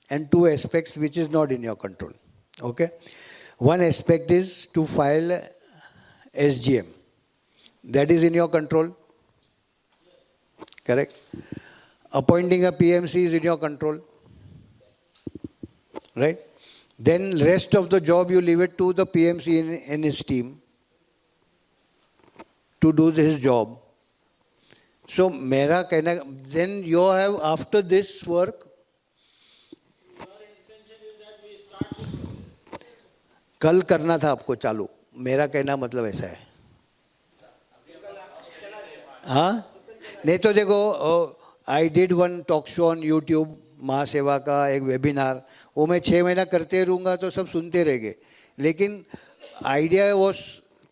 [SPEAKER 1] and two aspects which is not in your control. Okay. One aspect is to file SGM. That is in your control. Correct. Appointing a PMC is in your control. Right. Then rest of the job you leave it to the PMC in his team to do his job. So मेरा कहना, then you have after this work, कल करना था आपको चालू. मेरा कहना मतलब ऐसा है. हाँ नहीं तो देखो, I did one talk show on YouTube, Mahaseva का एक वेबिनार, वो मैं 6 महीना करते रहूँगा तो सब सुनते रहेंगे. लेकिन idea was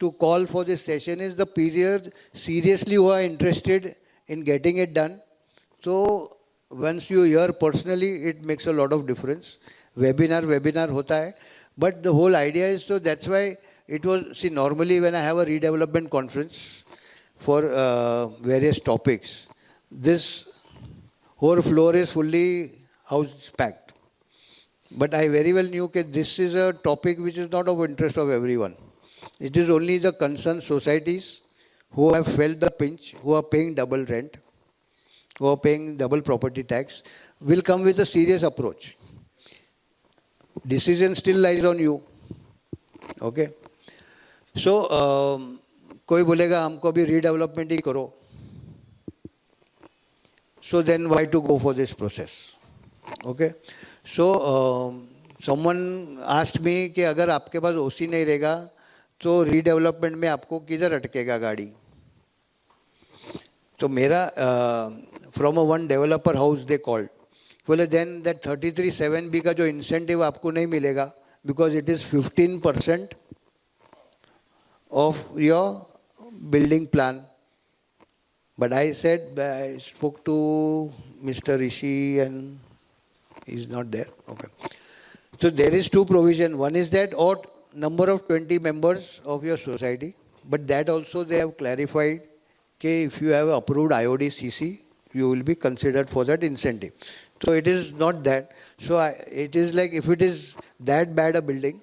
[SPEAKER 1] to call for this session is the period seriously who are interested in getting it done. So once you hear personally, it makes a lot of difference. Webinar hota hai. But the whole idea is, so that's why it was, see, normally when I have a redevelopment conference for various topics, this whole floor is fully house packed. But I very well knew that this is a topic which is not of interest of everyone. It is only the concerned societies who have felt the pinch, who are paying double rent, who are paying double property tax, will come with a serious approach. Decision still lies on you. Okay? So, कोई बोलेगा हमको भी redevelopment ही करो. So then why to go for this process? Okay? So, someone asked me कि अगर आपके पास OC नहीं रहेगा तो रीडेवलपमेंट में आपको किधर अटकेगा गाड़ी. तो मेरा from a one developer house they called, बोले देन दैट 33(7)B का जो इंसेंटिव आपको नहीं मिलेगा because it is 15% of your building plan. But I said, I spoke to mister Rishi and he is not there. Okay. So there is two provision. One is that odd number of 20 members of your society, but that also they have clarified that if you have approved IOD CC, you will be considered for that incentive. So it is not that. So it is like if it is that bad a building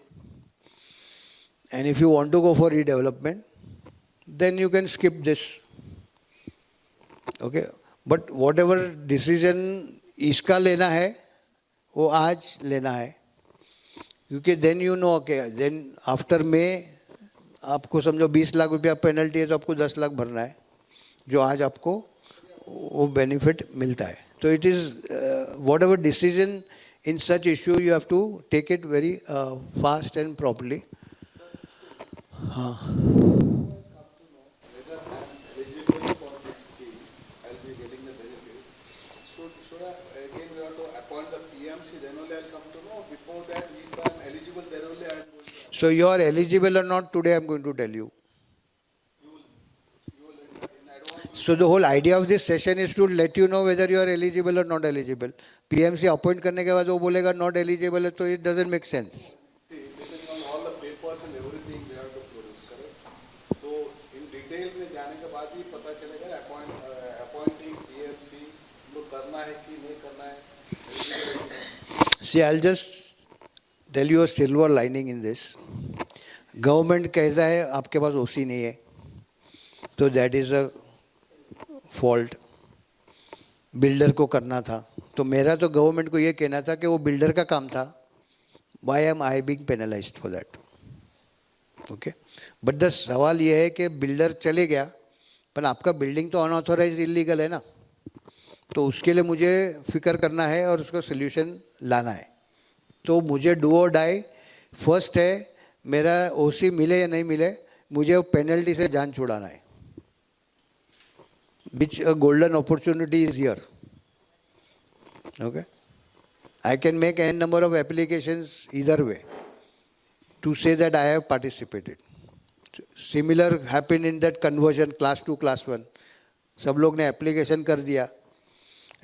[SPEAKER 1] And if you want to go for redevelopment, then you can skip this. Okay? But whatever decision इसका लेना है, वो आज लेना है. क्योंकि then you know, okay, then after May, आपको समझो 20 लाख रुपया पेनल्टी है तो आपको 10 लाख भरना है, जो आज आपको वो बेनिफिट मिलता है. So it is whatever decision in such issue you have to take it very fast and properly.
[SPEAKER 7] Whether I'm eligible for this scheme, I'll be getting the benefit. Should I, again we have to appoint the PMC, then only I'll come to know. Before that, if I'm eligible, then only I'm going to.
[SPEAKER 1] So you are eligible or not today, I'm going to tell you. So the whole idea of this session is to let you know whether you are eligible or not eligible. PMC appoint करने के बाद वो बोलेगा not eligible है तो it doesn't make sense.
[SPEAKER 7] See, depending on all the papers and everything we have to produce, correct? So in detail में जाने के बाद ही पता चलेगा appointing PMC को करना है कि नहीं करना है.
[SPEAKER 1] See, I'll just tell you a silver lining in this. Government कहता है आपके पास OC नहीं है, तो that is a fault. Builder को करना था, तो मेरा तो गवर्नमेंट को ये कहना था कि वो बिल्डर का काम था. Why am I being penalized for that? Okay? But the सवाल ये है कि बिल्डर चले गया, पर आपका बिल्डिंग तो अनऑथोराइज्ड इलीगल है ना, तो उसके लिए मुझे फिक्र करना है और उसका सोल्यूशन लाना है. तो मुझे डू और डाई फर्स्ट है, मेरा ओसी मिले या नहीं मिले, मुझे वो पेनल्टी से जान छुड़ाना है. Which a golden opportunity is here. Okay? I can make n number of applications either way to say that I have participated. Similar happened in that conversion class 2 class 1. सब लोग ने एप्लीकेशन कर दिया,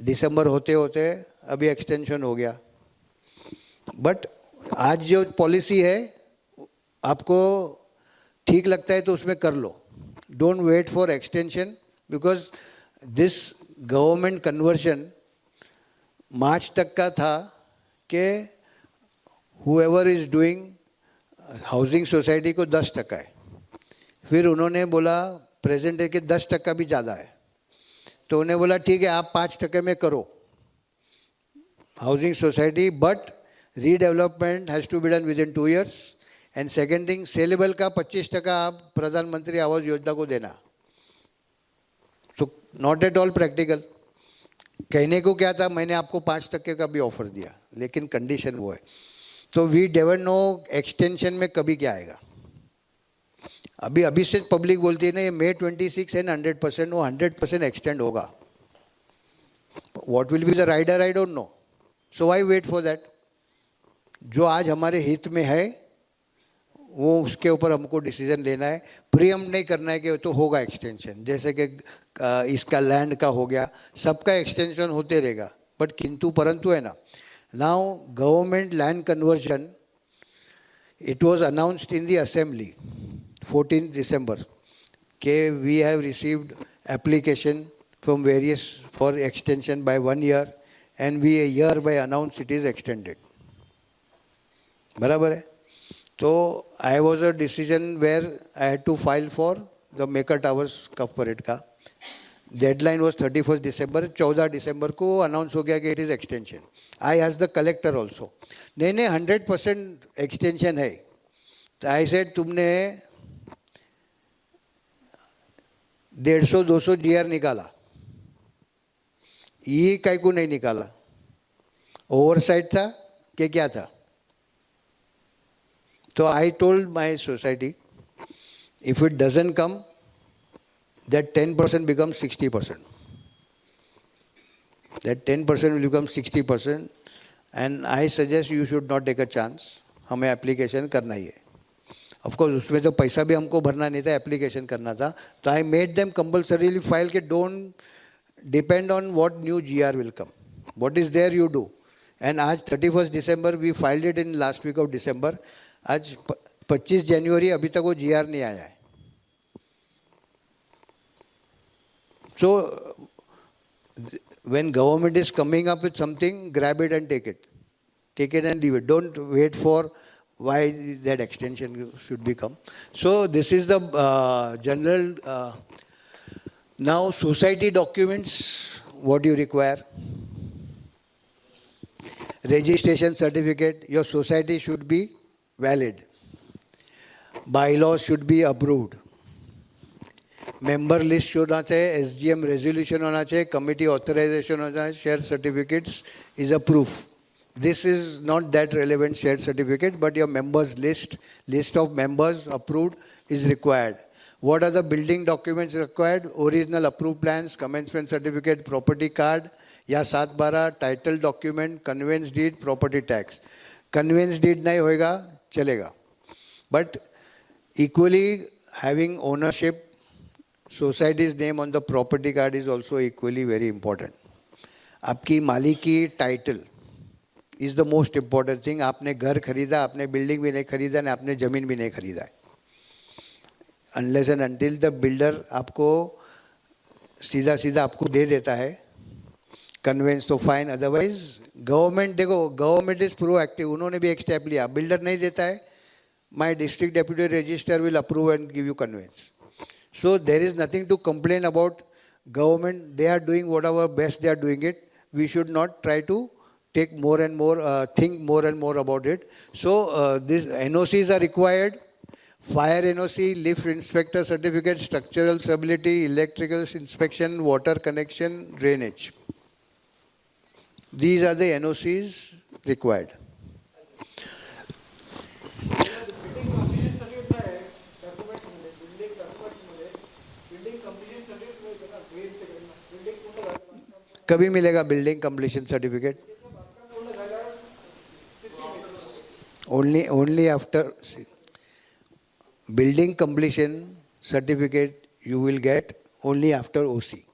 [SPEAKER 1] दिसंबर होते होते अभी एक्सटेंशन हो गया. बट आज जो पॉलिसी है आपको ठीक लगता है तो उसमें कर लो. Don't wait for extension, because this government conversion March तक का था कि whoever is doing housing society को 10% है. फिर उन्होंने बोला प्रेजेंट है कि 10% भी ज़्यादा है, तो उन्हें बोला ठीक है आप 5% में करो housing society, but redevelopment has to be done within 2 years. And second thing, saleable का 25% आप प्रधानमंत्री आवास योजना को देना. तो नॉट एट ऑल प्रैक्टिकल. कहने को क्या था, मैंने आपको 5% का भी ऑफर दिया, लेकिन कंडीशन वो है. तो वी नेवर नो एक्सटेंशन में कभी क्या आएगा. अभी से पब्लिक बोलती है ना ये May 26 एंड 100%, वो 100% एक्सटेंड होगा. What will be the rider I don't know. So why wait for that. जो आज हमारे हित में है वो उसके ऊपर हमको डिसीजन लेना है. प्रीएम्प्ट नहीं करना है कि तो होगा एक्सटेंशन, जैसे कि इसका लैंड का हो गया, सबका एक्सटेंशन होते रहेगा. बट किंतु परंतु है ना, now government land conversion, it was announced in the assembly 14 December के we have received application from various for extension by 1 year and we hereby announce it is extended. बराबर है. तो I was a decision where I had to file for the Maker Towers corporate का. Deadline was 31st December. 14 December को announce हो गया कि it is extension. I asked the collector also. नहीं 100% extension है. तो I said तुमने 150-200 GR निकाला, ये काय को नहीं निकाला. ओवरसाइट था कि क्या था. तो I told my society, if it doesn't come that 10% becomes 60%. That 10% will become 60% and I suggest you should not take a chance. हमें एप्लीकेशन करना ही है. ऑफकोर्स उसमें तो पैसा भी हमको भरना नहीं था, एप्लीकेशन करना था. तो I made them compulsorily file के don't depend on what new GR will come, what is there you do. And आज 31st December we filed it in last week of December. आज 25 जनवरी अभी तक वो GR नहीं आया है. So, when government is coming up with something, grab it and take it. Take it and leave it. Don't wait for why that extension should become. So this is the general. Now society documents, what do you require? Registration certificate, your society should be valid. Bylaws should be approved. Member list should होना चाहिए, SGM resolution होना चाहिए, committee authorization होना चाहिए, share certificates is a proof. This is not that relevant shared certificate, but your members list of members approved is required. What are the building documents required? Original approved plans, commencement certificate, property card, या 7/12, title document, conveyance deed, property tax. Conveyance deed नहीं होएगा, चलेगा. But equally having ownership, society's name on the property card is also equally very important. आपकी मालिकी title is the most important thing. आपने घर खरीदा, आपने building भी नहीं खरीदा, ना आपने जमीन भी नहीं खरीदा है. Unless and until the builder आपको सीधा आपको दे देता है conveyance तो fine. Otherwise government, देखो government is proactive. उन्होंने भी एक step लिया. Builder नहीं देता है, my district deputy registrar will approve and give you conveyance. So there is nothing to complain about government. They are doing whatever best they are doing it. We should not try to take more and more, think more and more about it. So these NOCs are required. Fire NOC, lift inspector certificate, structural stability, electrical inspection, water connection, drainage. These are the NOCs required. कभी मिलेगा building completion certificate? Only after building completion certificate you will get only after OC.